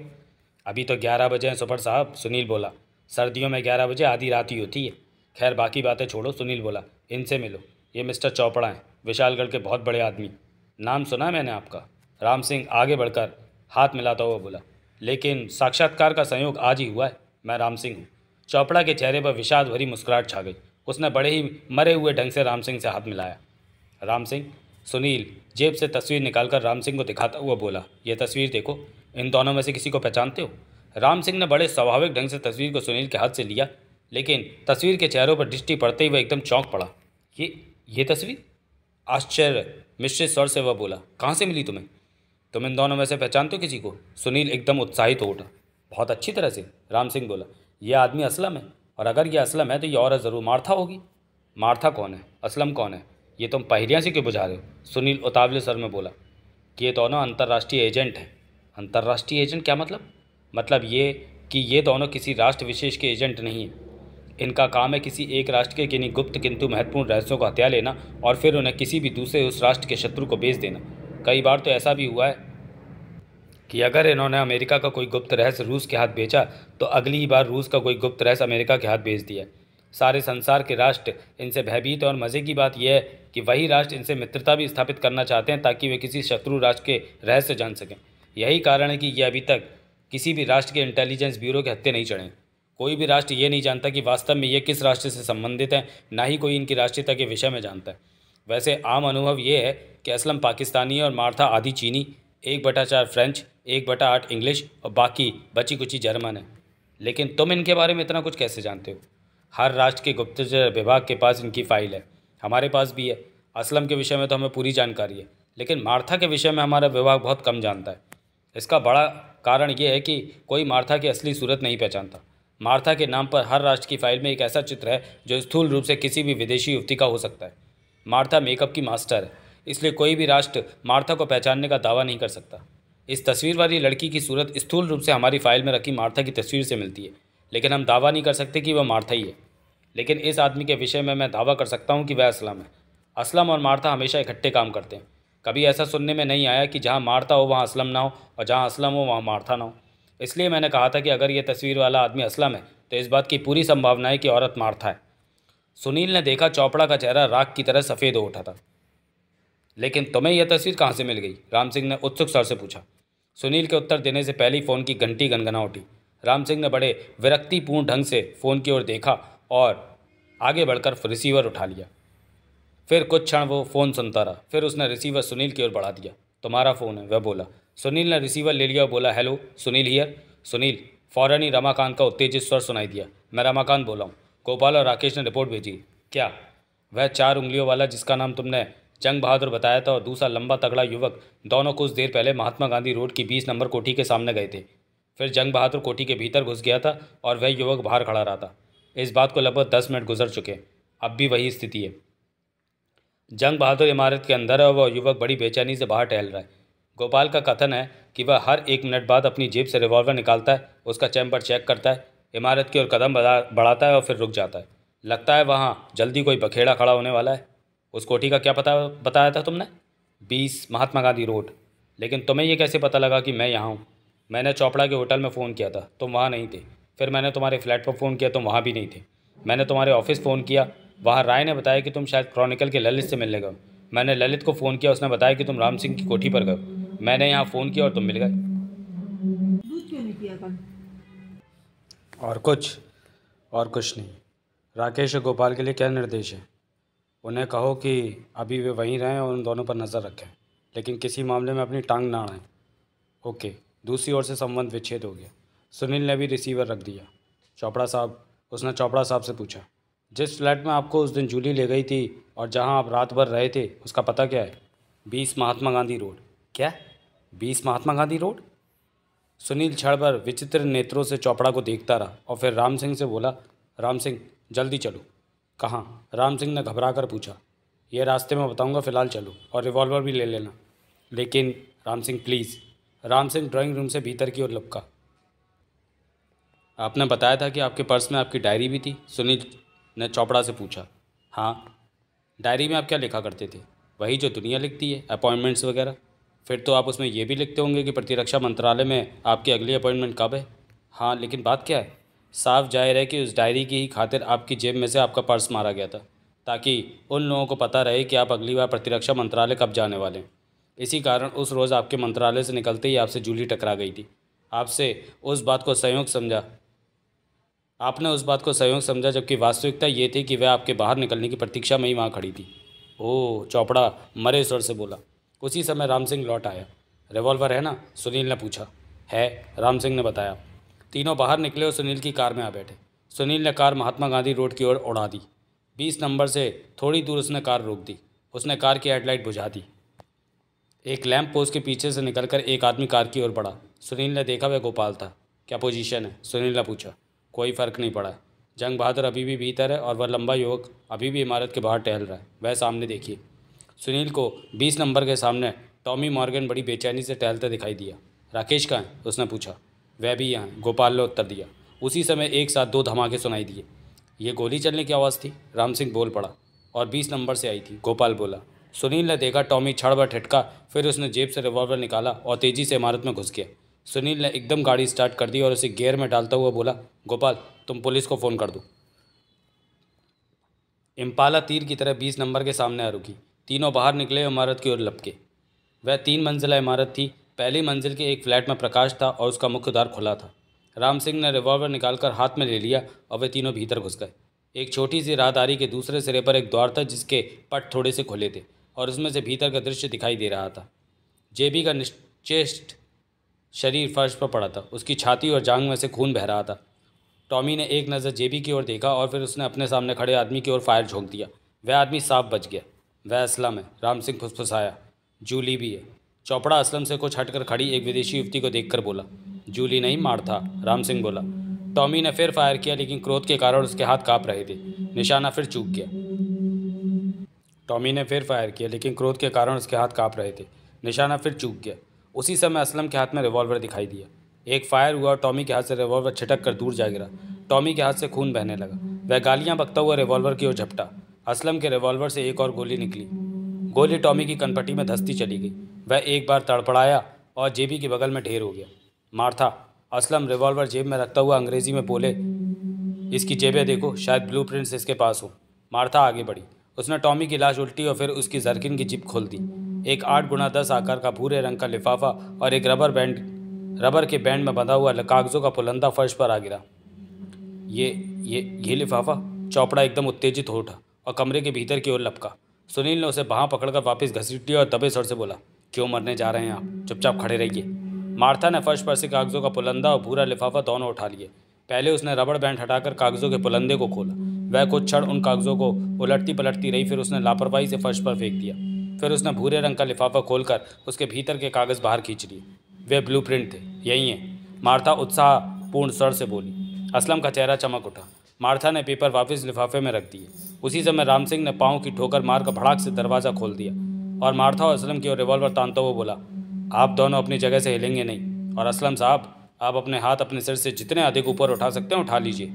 अभी तो 11 बजे हैं सुपर साहब, सुनील बोला। सर्दियों में 11 बजे आधी रात ही होती है। खैर बाकी बातें छोड़ो, सुनील बोला। इनसे मिलो, ये मिस्टर चोपड़ा हैं, विशालगढ़ के बहुत बड़े आदमी। नाम सुना है मैंने आपका। राम सिंह आगे बढ़कर हाथ मिलाता हुआ बोला। लेकिन साक्षात्कार का संयोग आज ही हुआ है। मैं राम सिंह हूँ। चोपड़ा के चेहरे पर विषाद भरी मुस्कुराहट छा गई। उसने बड़े ही मरे हुए ढंग से राम सिंह से हाथ मिलाया। राम सिंह। सुनील जेब से तस्वीर निकालकर राम सिंह को दिखाता हुआ बोला, यह तस्वीर देखो, इन दोनों में से किसी को पहचानते हो? राम सिंह ने बड़े स्वाभाविक ढंग से तस्वीर को सुनील के हाथ से लिया, लेकिन तस्वीर के चेहरों पर दृष्टि पड़ते ही वह एकदम चौंक पड़ा। ये तस्वीर? आश्चर्य मिश्रित स्वर से वह बोला, कहाँ से मिली तुम्हें? तुम इन दोनों में से पहचानते हो किसी को? सुनील एकदम उत्साहित हो उठा। बहुत अच्छी तरह से, राम सिंह बोला। यह आदमी असलम है, और अगर यह असलम है तो यह औरत ज़रूर मार्था होगी। मार्था कौन है? असलम कौन है? ये तुम पहेलियाँ से क्यों बुझा रहे हो? सुनील उतावले स्वर में बोला कि ये दोनों अंतर्राष्ट्रीय एजेंट हैं। अंतर्राष्ट्रीय एजेंट क्या मतलब? मतलब ये कि ये दोनों किसी राष्ट्र विशेष के एजेंट नहीं हैं। इनका काम है किसी एक राष्ट्र के किन्हीं गुप्त किंतु महत्वपूर्ण रहस्यों को हथिया लेना और फिर उन्हें किसी भी दूसरे उस राष्ट्र के शत्रु को बेच देना। कई बार तो ऐसा भी हुआ है कि अगर इन्होंने अमेरिका का कोई गुप्त रहस्य रूस के हाथ बेचा तो अगली बार रूस का कोई गुप्त रहस्य अमेरिका के हाथ बेच दिया। सारे संसार के राष्ट्र इनसे भयभीत, और मज़े की बात यह है कि वही राष्ट्र इनसे मित्रता भी स्थापित करना चाहते हैं ताकि वे किसी शत्रु राष्ट्र के रहस्य जान सकें। यही कारण है कि ये अभी तक किसी भी राष्ट्र के इंटेलिजेंस ब्यूरो के हत्थे नहीं चढ़े। कोई भी राष्ट्र ये नहीं जानता कि वास्तव में ये किस राष्ट्र से संबंधित है, ना ही कोई इनकी राष्ट्रीयता के विषय में जानता है। वैसे आम अनुभव ये है कि असलम पाकिस्तानी है और मार्था आधी चीनी, 1/4 फ्रेंच, 1/8 इंग्लिश और बाकी बची कुची जर्मन है। लेकिन तुम इनके बारे में इतना कुछ कैसे जानते हो? हर राष्ट्र के गुप्तचर विभाग के पास इनकी फाइल है, हमारे पास भी है। असलम के विषय में तो हमें पूरी जानकारी है, लेकिन मार्था के विषय में हमारा विभाग बहुत कम जानता है। इसका बड़ा कारण यह है कि कोई मार्था की असली सूरत नहीं पहचानता। मार्था के नाम पर हर राष्ट्र की फाइल में एक ऐसा चित्र है जो स्थूल रूप से किसी भी विदेशी युवती का हो सकता है। मार्था मेकअप की मास्टर है, इसलिए कोई भी राष्ट्र मार्था को पहचानने का दावा नहीं कर सकता। इस तस्वीर वाली लड़की की सूरत स्थूल रूप से हमारी फाइल में रखी मार्था की तस्वीर से मिलती है, लेकिन हम दावा नहीं कर सकते कि वह मार्था ही है। लेकिन इस आदमी के विषय में मैं दावा कर सकता हूँ कि वह असलम है। असलम और मार्था हमेशा इकट्ठे काम करते हैं। कभी ऐसा सुनने में नहीं आया कि जहाँ मार्था हो वहाँ असलम ना हो, और जहाँ असलम हो वहाँ मार्था ना हो। इसलिए मैंने कहा था कि अगर ये तस्वीर वाला आदमी असलम है तो इस बात की पूरी संभावना है कि औरत मार्था है। सुनील ने देखा चोपड़ा का चेहरा राख की तरह सफ़ेद हो उठा था। लेकिन तुम्हें यह तस्वीर कहाँ से मिल गई? राम सिंह ने उत्सुक स्वर से पूछा। सुनील के उत्तर देने से पहले ही फ़ोन की घंटी गनगना उठी। राम सिंह ने बड़े विरक्तिपूर्ण ढंग से फ़ोन की ओर देखा और आगे बढ़कर रिसीवर उठा लिया। फिर कुछ क्षण वो फ़ोन सुनता रहा, फिर उसने रिसीवर सुनील की ओर बढ़ा दिया। तुम्हारा फ़ोन है, वह बोला। सुनील ने रिसीवर ले लिया और बोला, हेलो सुनील हियर। सुनील फ़ौरन ही रमाकांत का उत्तेजित स्वर सुनाई दिया। मैं रमाकांत बोला हूँ। गोपाल और राकेश ने रिपोर्ट भेजी। क्या? वह 4 उंगलियों वाला जिसका नाम तुमने जंग बहादुर बताया था और दूसरा लंबा तगड़ा युवक, दोनों कुछ देर पहले महात्मा गांधी रोड की 20 नंबर कोठी के सामने गए थे। फिर जंग बहादुर कोठी के भीतर घुस गया था और वह युवक बाहर खड़ा रहा था। इस बात को लगभग 10 मिनट गुजर चुके, अब भी वही स्थिति है। जंग बहादुर इमारत के अंदर है और वह युवक बड़ी बेचैनी से बाहर टहल रहा है। गोपाल का कथन है कि वह हर 1 मिनट बाद अपनी जेब से रिवॉल्वर निकालता है, उसका चैम्बर चेक करता है, इमारत की ओर कदम बढ़ाता है और फिर रुक जाता है। लगता है वहाँ जल्दी कोई बखेड़ा खड़ा होने वाला है। उस कोठी का क्या पता बताया था तुमने? 20 महात्मा गांधी रोड। लेकिन तुम्हें यह कैसे पता लगा कि मैं यहाँ हूँ? मैंने चोपड़ा के होटल में फ़ोन किया था, तुम वहाँ नहीं थे। फिर मैंने तुम्हारे फ्लैट पर फ़ोन किया, तुम वहाँ भी नहीं थे। मैंने तुम्हारे ऑफिस फ़ोन किया, वहाँ राय ने बताया कि तुम शायद क्रॉनिकल के ललित से मिलने गए। मैंने ललित को फ़ोन किया, उसने बताया कि तुम राम सिंह की कोठी पर गए। मैंने यहाँ फ़ोन किया और तुम मिल गए। दूध क्यों नहीं पिया कल? और कुछ नहीं। राकेश और गोपाल के लिए क्या निर्देश है? उन्हें कहो कि अभी वे वहीं रहें और उन दोनों पर नज़र रखें, लेकिन किसी मामले में अपनी टांग ना अड़ाएं। ओके। दूसरी ओर से संबंध विच्छेद हो गया। सुनील ने भी रिसीवर रख दिया। उसने चोपड़ा साहब से पूछा, जिस फ्लैट में आपको उस दिन जूली ले गई थी और जहां आप रात भर रहे थे, उसका पता क्या है? 20 महात्मा गांधी रोड। क्या? 20 महात्मा गांधी रोड? सुनील क्षण भर विचित्र नेत्रों से चोपड़ा को देखता रहा और फिर राम सिंह से बोला, राम सिंह जल्दी चलो। कहाँ? राम सिंह ने घबरा कर पूछा। यह रास्ते में बताऊंगा, फ़िलहाल चलो, और रिवॉल्वर भी ले लेना। लेकिन Ram Singh please. Ram Singh drawing room से भीतर की ओर लपका। आपने बताया था कि आपके पर्स में आपकी डायरी भी थी? सुनील ने चोपड़ा से पूछा। हाँ। डायरी में आप क्या लिखा करते थे? वही जो दुनिया लिखती है, अपॉइंटमेंट्स वगैरह। फिर तो आप उसमें यह भी लिखते होंगे कि प्रतिरक्षा मंत्रालय में आपकी अगली अपॉइंटमेंट कब है। हाँ, लेकिन बात क्या है? साफ जाहिर है कि उस डायरी की ही खातिर आपकी जेब में से आपका पर्स मारा गया था, ताकि उन लोगों को पता रहे कि आप अगली बार प्रतिरक्षा मंत्रालय कब जाने वाले हैं। इसी कारण उस रोज़ आपके मंत्रालय से निकलते ही आपसे जूली टकरा गई थी। आपने उस बात को संयोग समझा जबकि वास्तविकता ये थी कि वह आपके बाहर निकलने की प्रतीक्षा में ही वहाँ खड़ी थी। ओह, चोपड़ा मरे स्वर से बोला। उसी समय राम सिंह लौट आया। रिवॉल्वर है ना? सुनील ने पूछा। है, राम सिंह ने बताया। तीनों बाहर निकले और सुनील की कार में आ बैठे। सुनील ने कार महात्मा गांधी रोड की ओर उड़ा दी। 20 नंबर से थोड़ी दूर उसने कार रोक दी। उसने कार की हेडलाइट बुझा दी। एक लैंप पोस्ट के पीछे से निकलकर एक आदमी कार की ओर बढ़ा। सुनील ने देखा वह गोपाल था। क्या पोजीशन है? सुनील ने पूछा। कोई फ़र्क नहीं पड़ा। जंग बहादुर अभी भी भीतर है और वह लंबा युवक अभी भी इमारत के बाहर टहल रहा है। वह सामने देखिए। सुनील को 20 नंबर के सामने टॉमी मॉर्गन बड़ी बेचैनी से टहलते दिखाई दिया। राकेश कहाँ है? उसने पूछा। वह भी यहाँ है, गोपाल ने उत्तर दिया। उसी समय एक साथ 2 धमाके सुनाई दिए। ये गोली चलने की आवाज़ थी, राम सिंह बोल पड़ा। और 20 नंबर से आई थी, गोपाल बोला। सुनील ने देखा टॉमी क्षण भर ठिठका, फिर उसने जेब से रिवॉल्वर निकाला और तेजी से इमारत में घुस गया। सुनील ने एकदम गाड़ी स्टार्ट कर दी और उसे गियर में डालता हुआ बोला, गोपाल तुम पुलिस को फ़ोन कर दो। इम्पाला तीर की तरह 20 नंबर के सामने आ रुकी। तीनों बाहर निकले, इमारत की ओर लपके। वह 3 मंजिला इमारत थी। पहली मंजिल के एक फ्लैट में प्रकाश था और उसका मुख्य द्वार खुला था। राम सिंह ने रिवॉल्वर निकालकर हाथ में ले लिया और वे तीनों भीतर घुस गए। एक छोटी सी राहदारी के दूसरे सिरे पर एक द्वार था जिसके पट थोड़े से खुले थे और उसमें से भीतर का दृश्य दिखाई दे रहा था। जेबी का निश्चेष्ट शरीर फर्श पर पड़ा था। उसकी छाती और जांघ में से खून बह रहा था। टॉमी ने एक नज़र जेबी की ओर देखा और फिर उसने अपने सामने खड़े आदमी की ओर फायर झोंक दिया। वह आदमी साफ बच गया। वह असलम है, राम सिंह फुसफुसाया। जूली भी है। चोपड़ा असलम से कुछ हटकर खड़ी एक विदेशी युवती को देखकर बोला। जूली नहीं, मार्था, राम सिंह बोला। टॉमी ने फिर फायर किया लेकिन क्रोध के कारण उसके हाथ काँप रहे थे। निशाना फिर चूक गया। टॉमी ने फिर फायर किया लेकिन क्रोध के कारण उसके हाथ काँप रहे थे। निशाना फिर चूक गया। उसी समय असलम के हाथ में रिवॉल्वर दिखाई दिया। एक फायर हुआ और टॉमी के हाथ से रिवॉल्वर छिटक कर दूर जा गिरा। टॉमी के हाथ से खून बहने लगा। वह गालियां बकता हुआ रिवॉल्वर की ओर झपटा। असलम के रिवॉल्वर से एक और गोली निकली। गोली टॉमी की कनपट्टी में धंसती चली गई। वह एक बार तड़पड़ाया और जेबी के बगल में ढेर हो गया। मार्था, असलम रिवॉल्वर जेब में रखता हुआ अंग्रेजी में बोले, इसकी जेबें देखो, शायद ब्लूप्रिंट्स इसके पास हो। मार्था आगे बढ़ी। उसने टॉमी की लाश उल्टी और फिर उसकी जर्किन की जिप खोल दी। एक 8x10 आकार का भूरे रंग का लिफाफा और एक रबर के बैंड में बंधा हुआ कागजों का पुलंदा फर्श पर आ गिरा। ये लिफाफा? चोपड़ा एकदम उत्तेजित हो उठा और कमरे के भीतर की ओर लपका। सुनील ने उसे बाँह पकड़कर वापस घसीट लिया और दबे स्वर से बोला, क्यों मरने जा रहे हैं आप? चुपचाप खड़े रहिए। मार्था ने फर्श पर से कागजों का पुलंदा और भूरा लिफाफा दोनों उठा लिए। पहले उसने रबड़ बैंड हटाकर कागजों के पुलंदे को खोला। वह कुछ क्षण उन कागजों को उलटती पलटती रही, फिर उसने लापरवाही से फर्श पर फेंक दिया। फिर उसने भूरे रंग का लिफाफा खोलकर उसके भीतर के कागज़ बाहर खींच लिए। वे ब्लूप्रिंट थे। यही हैं, मार्था उत्साहपूर्ण स्वर से बोली। असलम का चेहरा चमक उठा। मार्था ने पेपर वापस लिफाफे में रख दिए। उसी समय राम सिंह ने पाँव की ठोकर मारकर भड़ाक से दरवाज़ा खोल दिया और मार्था और असलम की ओर रिवॉल्वर तानता हुआ बोला, आप दोनों अपनी जगह से हिलेंगे नहीं। और असलम साहब, आप अपने हाथ अपने सिर से जितने अधिक ऊपर उठा सकते हैं उठा लीजिए।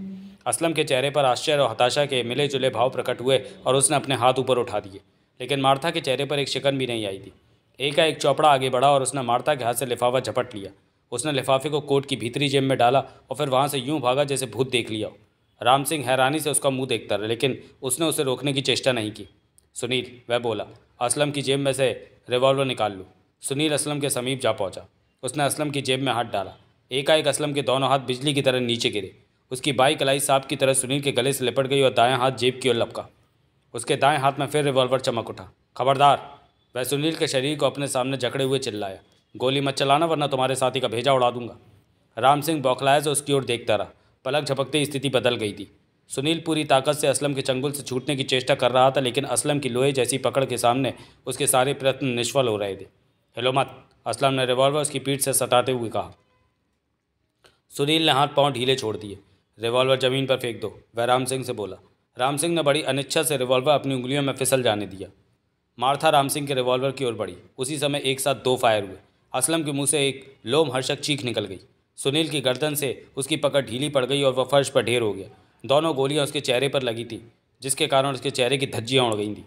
असलम के चेहरे पर आश्चर्य और हताशा के मिले जुले भाव प्रकट हुए और उसने अपने हाथ ऊपर उठा दिए, लेकिन मार्था के चेहरे पर एक शिकन भी नहीं आई थी। एकाएक चोपड़ा आगे बढ़ा और उसने मार्था के हाथ से लिफाफा झपट लिया। उसने लिफाफे को कोट की भीतरी जेब में डाला और फिर वहाँ से यूं भागा जैसे भूत देख लिया। राम सिंह हैरानी से उसका मुंह देखता रहा, लेकिन उसने उसे रोकने की चेष्टा नहीं की। सुनील, वह बोला, असलम की जेब में से रिवॉल्वर निकाल लो। सुनील असलम के समीप जा पहुंचा। उसने असलम की जेब में हाथ डाला। एकाएक असलम के दोनों हाथ बिजली की तरह नीचे गिरे। उसकी बाई कलाई सांप की तरह सुनील के गले से लिपट गई और दायां हाथ जेब की ओर लपका। उसके दाएं हाथ में फिर रिवॉल्वर चमक उठा। खबरदार, वह सुनील के शरीर को अपने सामने जकड़े हुए चिल्लाया। गोली मत चलाना वरना तुम्हारे साथी का भेजा उड़ा दूंगा। राम सिंह बौखलाया से उसकी ओर देखता रहा। पलक झपकते ही स्थिति बदल गई थी। सुनील पूरी ताकत से असलम के चंगुल से छूटने की चेष्टा कर रहा था, लेकिन असलम की लोहे जैसी पकड़ के सामने उसके सारे प्रयत्न निष्फल हो रहे थे। हिलो मत, असलम ने रिवॉल्वर उसकी पीठ से सटाते हुए कहा। सुनील ने हाथ पांव ढीले छोड़ दिए। रिवॉल्वर ज़मीन पर फेंक दो, वह राम सिंह से बोला। राम सिंह ने बड़ी अनिच्छा से रिवॉल्वर अपनी उंगलियों में फिसल जाने दिया। मार्था राम सिंह के रिवॉल्वर की ओर बढ़ी। उसी समय एक साथ 2 फायर हुए। असलम के मुंह से एक लोमहर्षक चीख निकल गई। सुनील की गर्दन से उसकी पकड़ ढीली पड़ गई और वह फर्श पर ढेर हो गया। दोनों गोलियां उसके चेहरे पर लगी थी, जिसके कारण उसके चेहरे की धज्जियां उड़ गई थी।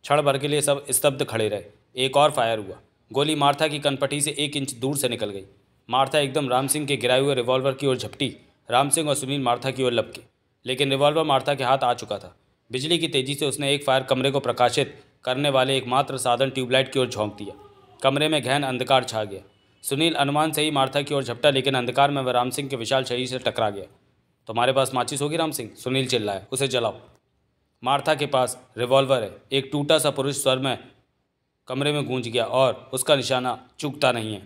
क्षण भर के लिए सब स्तब्ध खड़े रहे। एक और फायर हुआ। गोली मार्था की कनपटी से 1 इंच दूर से निकल गई। मार्था एकदम राम सिंह के गिराए हुए रिवॉल्वर की ओर झपटी। राम सिंह और सुनील मार्था की ओर लपके, लेकिन रिवॉल्वर मार्था के हाथ आ चुका था। बिजली की तेजी से उसने एक फायर कमरे को प्रकाशित करने वाले एकमात्र साधन ट्यूबलाइट की ओर झोंक दिया। कमरे में गहन अंधकार छा गया। सुनील अनुमान से ही मार्था की ओर झपटा, लेकिन अंधकार में वह राम सिंह के विशाल शरीर से टकरा गया। तुम्हारे पास माचिस होगी राम सिंह? सुनील चिल्लाया। उसे जलाओ। मार्था के पास रिवॉल्वर है, एक टूटा सा पुरुष स्वर में कमरे में गूंज गया, और उसका निशाना चूकता नहीं है।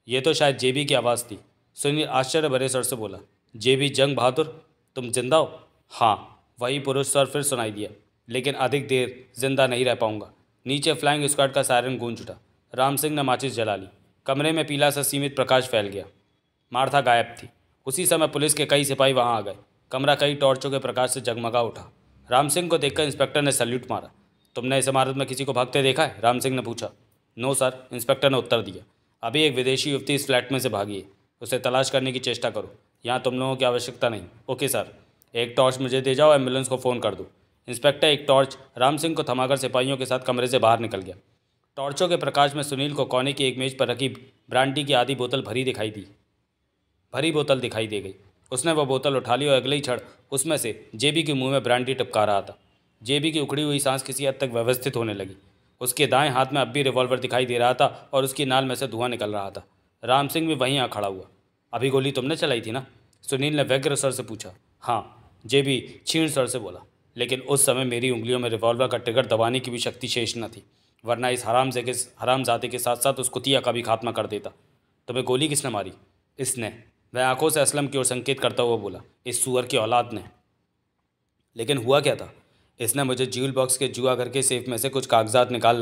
ये तो शायद जेबी की आवाज़ थी। सुनील आश्चर्य भरे स्वर से बोला, जेबी जंग बहादुर, तुम जिंदा हो? हाँ, वही पुरुष स्वर फिर सुनाई दिया, लेकिन अधिक देर जिंदा नहीं रह पाऊंगा। नीचे फ्लाइंग स्क्वाड का सायरन गूंज उठा। राम सिंह ने माचिस जला ली। कमरे में पीला सा सीमित प्रकाश फैल गया। मार्था गायब थी। उसी समय पुलिस के कई सिपाही वहां आ गए। कमरा कई टॉर्चों के प्रकाश से जगमगा उठा। राम सिंह को देखकर इंस्पेक्टर ने सैल्यूट मारा। तुमने इस इमारत में किसी को भागते देखा है? राम सिंह ने पूछा। नो सर, इंस्पेक्टर ने उत्तर दिया। अभी एक विदेशी युवती इस फ्लैट में से भागी है, उसे तलाश करने की चेष्टा करो। यहाँ तुम लोगों की आवश्यकता नहीं। Okay sir. एक टॉर्च मुझे दे जाओ, एम्बुलेंस को फ़ोन कर दो। इंस्पेक्टर एक टॉर्च राम सिंह को थमाकर सिपाहियों के साथ कमरे से बाहर निकल गया। टॉर्चों के प्रकाश में सुनील को कोने की एक मेज पर रखी ब्रांडी की आधी बोतल भरी बोतल दिखाई दे गई। उसने वह बोतल उठा ली और अगले ही क्षण उसमें से जेबी के मुंह में ब्रांडी टपका रहा था। जेबी की उखड़ी हुई सांस किसी हद तक व्यवस्थित होने लगी। उसके दाएं हाथ में अब भी रिवॉल्वर दिखाई दे रहा था और उसकी नाल में से धुआं निकल रहा था। राम सिंह भी वहीं आ खड़ा हुआ। अभी गोली तुमने चलाई थी ना? सुनील ने व्यग्र स्वर से पूछा। हाँ, जेबी क्षीण स्वर से बोला, लेकिन उस समय मेरी उंगलियों में रिवॉल्वर का ट्रिगर दबाने की भी शक्ति शेष न थी, वरना इस हरामजादे के साथ साथ उस कुतिया का भी खात्मा कर देता। तुम्हें गोली किसने मारी? इसने, वह आंखों से असलम की ओर संकेत करता हुआ बोला, इस सुअर की औलाद ने। लेकिन हुआ क्या था? इसने मुझे ज्यूल बॉक्स के जुआ घर के सेफ में से कुछ कागजात निकाल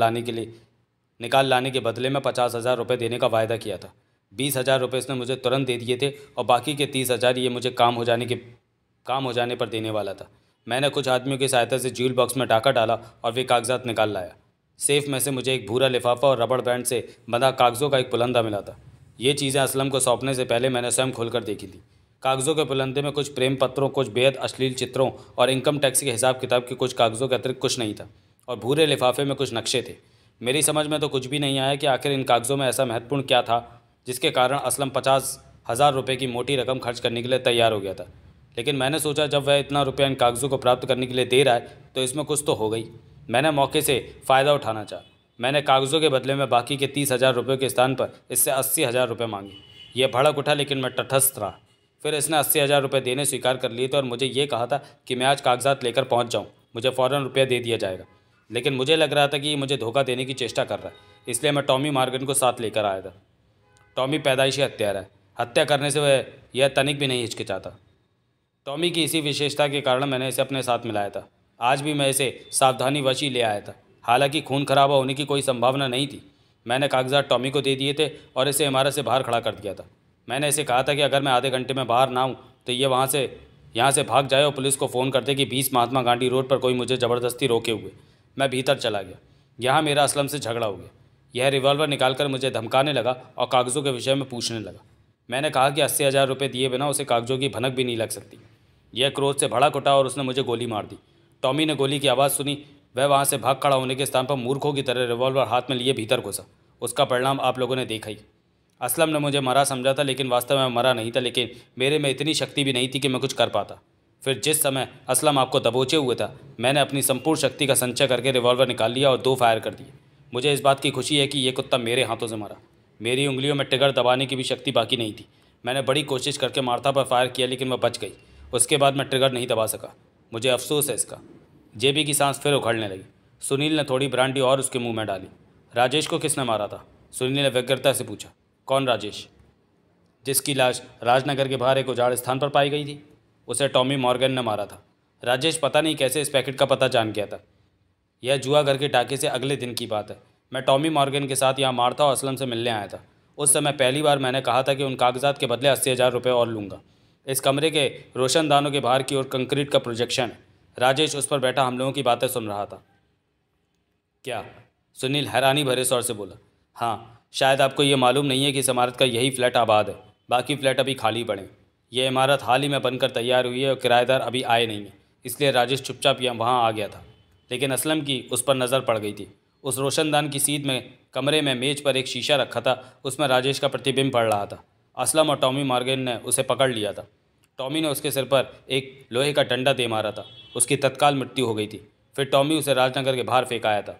लाने के बदले में 50,000 रुपये देने का वायदा किया था। 20,000 रुपये इसने मुझे तुरंत दे दिए थे और बाकी के 30,000 ये मुझे काम हो जाने पर देने वाला था। मैंने कुछ आदमियों की सहायता से ज्यूल बॉक्स में डाका डाला और वे कागजात निकाल लाया। सेफ में से मुझे एक भूरा लिफाफा और रबड़ बैंड से बंधा कागज़ों का एक पुलंदा मिला था। ये चीज़ें असलम को सौंपने से पहले मैंने स्वयं खोलकर देखी थी। कागज़ों के पुलंदे में कुछ प्रेम पत्रों, कुछ बेहद अश्लील चित्रों और इनकम टैक्स के हिसाब किताब के कुछ कागज़ों के अतिरिक्त कुछ नहीं था, और भूरे लिफाफे में कुछ नक्शे थे। मेरी समझ में तो कुछ भी नहीं आया कि आखिर इन कागज़ों में ऐसा महत्वपूर्ण क्या था जिसके कारण असलम 50,000 रुपये की मोटी रकम खर्च करने के लिए तैयार हो गया था। लेकिन मैंने सोचा, जब वह इतना रुपया इन कागज़ों को प्राप्त करने के लिए दे रहा है तो इसमें कुछ तो हो गई। मैंने मौके से फ़ायदा उठाना चाहा। मैंने कागज़ों के बदले में बाकी के 30,000 रुपये के स्थान पर इससे 80,000 रुपये मांगे। यह भड़क उठा, लेकिन मैं तटस्थ रहा। फिर इसने 80,000 रुपये देने स्वीकार कर लिए थे और मुझे ये कहा था कि मैं आज कागजात लेकर पहुंच जाऊं, मुझे फ़ौरन रुपया दे दिया जाएगा। लेकिन मुझे लग रहा था कि ये मुझे धोखा देने की चेष्टा कर रहा है, इसलिए मैं टॉमी मॉर्गन को साथ लेकर आया था। टॉमी पैदाइशी हत्यारा है। हत्या करने से वह यह तनिक भी नहीं हिचकिचाता। टॉमी की इसी विशेषता के कारण मैंने इसे अपने साथ मिलाया था। आज भी मैं इसे सावधानीवश ही ले आया था। हालांकि खून खराबा होने की कोई संभावना नहीं थी। मैंने कागजात टॉमी को दे दिए थे और इसे इमारत से बाहर खड़ा कर दिया था। मैंने इसे कहा था कि अगर मैं आधे घंटे में बाहर ना आऊँ तो ये यहाँ से भाग जाए और पुलिस को फ़ोन कर दे कि 20 महात्मा गांधी रोड पर कोई मुझे ज़बरदस्ती रोके हुए। मैं भीतर चला गया। यहाँ मेरा असलम से झगड़ा हो गया। यह रिवॉल्वर निकालकर मुझे धमकाने लगा और कागज़ों के विषय में पूछने लगा। मैंने कहा कि 80,000 रुपये दिए बिना उसे कागज़ों की भनक भी नहीं लग सकती। यह क्रोध से भड़क उठा और उसने मुझे गोली मार दी। टॉमी ने गोली की आवाज़ सुनी। वह वहाँ से भाग खड़ा होने के स्थान पर मूर्खों की तरह रिवॉल्वर हाथ में लिए भीतर घुसा। उसका परिणाम आप लोगों ने देखा ही। असलम ने मुझे मरा समझा था, लेकिन वास्तव में मरा नहीं था, लेकिन मेरे में इतनी शक्ति भी नहीं थी कि मैं कुछ कर पाता। फिर जिस समय असलम आपको दबोचे हुए था, मैंने अपनी संपूर्ण शक्ति का संचय करके रिवॉल्वर निकाल लिया और 2 फायर कर दिए। मुझे इस बात की खुशी है कि यह कुत्ता मेरे हाथों से मरा। मेरी उंगलियों में ट्रिगर दबाने की भी शक्ति बाकी नहीं थी। मैंने बड़ी कोशिश करके मार्था पर फायर किया, लेकिन वह बच गई। उसके बाद मैं ट्रिगर नहीं दबा सका। मुझे अफसोस है इसका। जेबी की सांस फिर उखड़ने लगी। सुनील ने थोड़ी ब्रांडी और उसके मुंह में डाली। राजेश को किसने मारा था? सुनील ने व्यग्रता से पूछा। कौन राजेश? जिसकी लाश राजनगर के बाहर एक उजाड़ स्थान पर पाई गई थी। उसे टॉमी मॉर्गन ने मारा था। राजेश पता नहीं कैसे इस पैकेट का पता जान गया था। यह जुआ घर के डाके से अगले दिन की बात है। मैं टॉमी मॉर्गन के साथ यहाँ मार्था और असलम से मिलने आया था। उस समय पहली बार मैंने कहा था कि उन कागजात के बदले 80,000 रुपये और लूँगा। इस कमरे के रोशनदानों के बाहर की ओर कंक्रीट का प्रोजेक्शन है। राजेश उस पर बैठा हम लोगों की बातें सुन रहा था। क्या? सुनील हैरानी भरे स्वर से बोला। हाँ, शायद आपको ये मालूम नहीं है कि इस इमारत का यही फ्लैट आबाद है। बाकी फ्लैट अभी खाली पड़े। यह इमारत हाल ही में बनकर तैयार हुई है और किराएदार अभी आए नहीं हैं, इसलिए राजेश चुपचाप वहाँ आ गया था। लेकिन असलम की उस पर नज़र पड़ गई थी। उस रोशनदान की सीध में कमरे में मेज पर एक शीशा रखा था, उसमें राजेश का प्रतिबिंब पड़ रहा था। असलम और टॉमी मॉर्गन ने उसे पकड़ लिया था। टॉमी ने उसके सिर पर एक लोहे का डंडा दे मारा था। उसकी तत्काल मृत्यु हो गई थी। फिर टॉमी उसे राजनगर के बाहर फेंक आया था।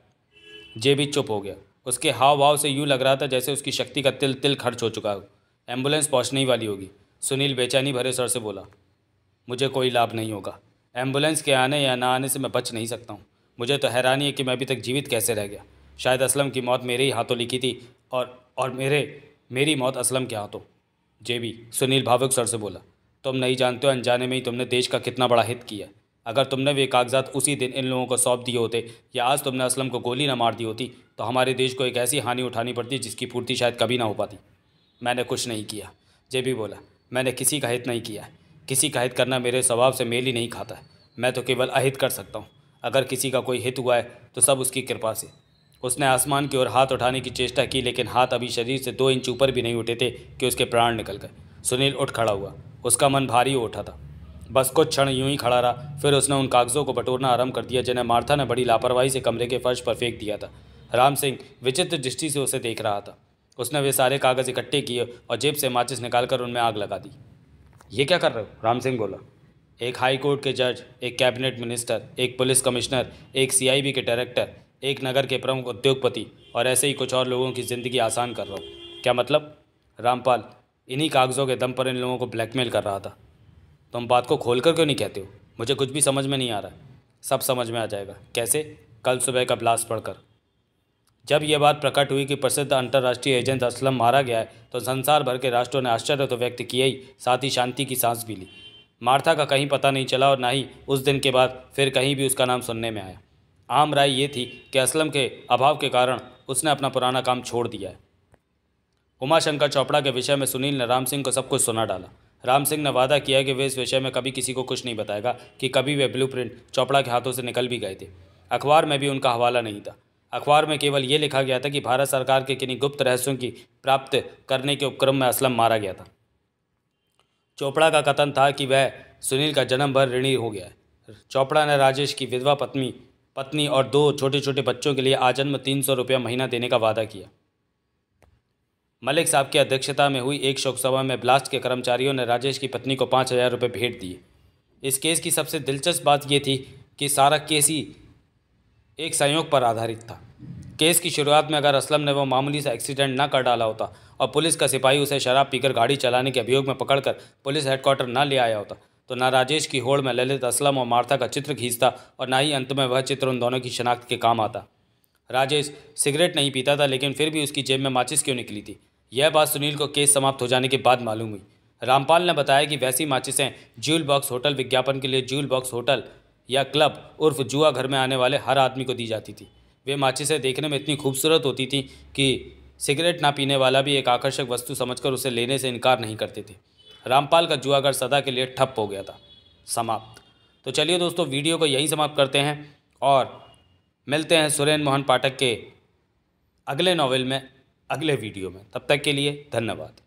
जेबी चुप हो गया। उसके हाव भाव से यूँ लग रहा था जैसे उसकी शक्ति का तिल तिल खर्च हो चुका हो। एम्बुलेंस पहुंचने ही वाली होगी। सुनील बेचैनी भरे स्वर से बोला, मुझे कोई लाभ नहीं होगा। एम्बुलेंस के आने या ना आने से मैं बच नहीं सकता हूँ। मुझे तो हैरानी है कि मैं अभी तक जीवित कैसे रह गया। शायद असलम की मौत मेरे ही हाथों लिखी थी और मेरी मौत असलम के हाथों। जेबी, सुनील भावुक स्वर से बोला, तुम नहीं जानते हो अनजाने में ही तुमने देश का कितना बड़ा हित किया। अगर तुमने वे कागजात उसी दिन इन लोगों को सौंप दिए होते या आज तुमने असलम को गोली ना मार दी होती तो हमारे देश को एक ऐसी हानि उठानी पड़ती जिसकी पूर्ति शायद कभी ना हो पाती। मैंने कुछ नहीं किया, जेबी बोला। मैंने किसी का हित नहीं किया है। किसी का हित करना मेरे स्वभाव से मेल ही नहीं खाता है। मैं तो केवल अहित कर सकता हूँ। अगर किसी का कोई हित हुआ है तो सब उसकी कृपा से। उसने आसमान की ओर हाथ उठाने की चेष्टा की, लेकिन हाथ अभी शरीर से 2 इंच ऊपर भी नहीं उठे थे कि उसके प्राण निकल गए। सुनील उठ खड़ा हुआ। उसका मन भारी हो उठा था। बस कुछ क्षण यूं ही खड़ा रहा, फिर उसने उन कागज़ों को बटोरना आरंभ कर दिया जिन्हें मार्था ने बड़ी लापरवाही से कमरे के फर्श पर फेंक दिया था। राम सिंह विचित्र दृष्टि से उसे देख रहा था। उसने वे सारे कागज़ इकट्ठे किए और जेब से माचिस निकालकर उनमें आग लगा दी। ये क्या कर रहे हो? राम सिंह बोला। एक हाई कोर्ट के जज, एक कैबिनेट मिनिस्टर, एक पुलिस कमिश्नर, एक सीआईबी के डायरेक्टर, एक नगर के प्रमुख उद्योगपति और ऐसे ही कुछ और लोगों की ज़िंदगी आसान कर रहा हूँ। क्या मतलब? रामपाल इन्हीं कागज़ों के दम पर इन लोगों को ब्लैकमेल कर रहा था। तुम बात को खोल कर क्यों नहीं कहते हो? मुझे कुछ भी समझ में नहीं आ रहा है। सब समझ में आ जाएगा। कैसे? कल सुबह का ब्लास्ट पढ़कर। जब यह बात प्रकट हुई कि प्रसिद्ध अंतर्राष्ट्रीय एजेंट असलम मारा गया है तो संसार भर के राष्ट्रों ने आश्चर्य तो व्यक्त किया ही, साथ ही शांति की सांस भी ली। मार्था का कहीं पता नहीं चला और ना ही उस दिन के बाद फिर कहीं भी उसका नाम सुनने में आया। आम राय ये थी कि असलम के अभाव के कारण उसने अपना पुराना काम छोड़ दिया है। उमाशंकर चोपड़ा के विषय में सुनील ने राम सिंह को सब कुछ सुना डाला। राम सिंह ने वादा किया कि वे इस विषय में कभी किसी को कुछ नहीं बताएगा कि कभी वे ब्लूप्रिंट चोपड़ा के हाथों से निकल भी गए थे। अखबार में भी उनका हवाला नहीं था। अखबार में केवल ये लिखा गया था कि भारत सरकार के किन्हीं गुप्त रहस्यों की प्राप्त करने के उपक्रम में असलम मारा गया था। चोपड़ा का कथन था कि वह सुनील का जन्म भर ऋणी हो गया है। चोपड़ा ने राजेश की विधवा पत्नी और 2 छोटे छोटे बच्चों के लिए आजन्म 300 रुपया महीना देने का वादा किया। मलिक साहब की अध्यक्षता में हुई एक शोक सभा में ब्लास्ट के कर्मचारियों ने राजेश की पत्नी को 5,000 रुपये भेंट दिए। इस केस की सबसे दिलचस्प बात यह थी कि सारा केस ही एक संयोग पर आधारित था। केस की शुरुआत में अगर असलम ने वो मामूली सा एक्सीडेंट ना कर डाला होता और पुलिस का सिपाही उसे शराब पीकर गाड़ी चलाने के अभियोग में पकड़कर पुलिस हेडक्वार्टर ना ले आया होता तो ना राजेश की होड़ में ललित असलम और मार्था का चित्र खींचता और ना ही अंत में वह चित्र उन दोनों की शनाख्त के काम आता। राजेश सिगरेट नहीं पीता था, लेकिन फिर भी उसकी जेब में माचिस क्यों निकली थी, यह बात सुनील को केस समाप्त हो जाने के बाद मालूम हुई। रामपाल ने बताया कि वैसी माचिसें ज्यूल बॉक्स होटल विज्ञापन के लिए ज्यूल बॉक्स होटल या क्लब उर्फ जुआ घर में आने वाले हर आदमी को दी जाती थी। वे माचिसें देखने में इतनी खूबसूरत होती थी कि सिगरेट ना पीने वाला भी एक आकर्षक वस्तु समझकर उसे लेने से इनकार नहीं करते थे। रामपाल का जुआघर सदा के लिए ठप हो गया था। समाप्त। तो चलिए दोस्तों, वीडियो को यहीं समाप्त करते हैं और मिलते हैं सुरेंद्र मोहन पाठक के अगले नॉवेल में, अगले वीडियो में। तब तक के लिए धन्यवाद।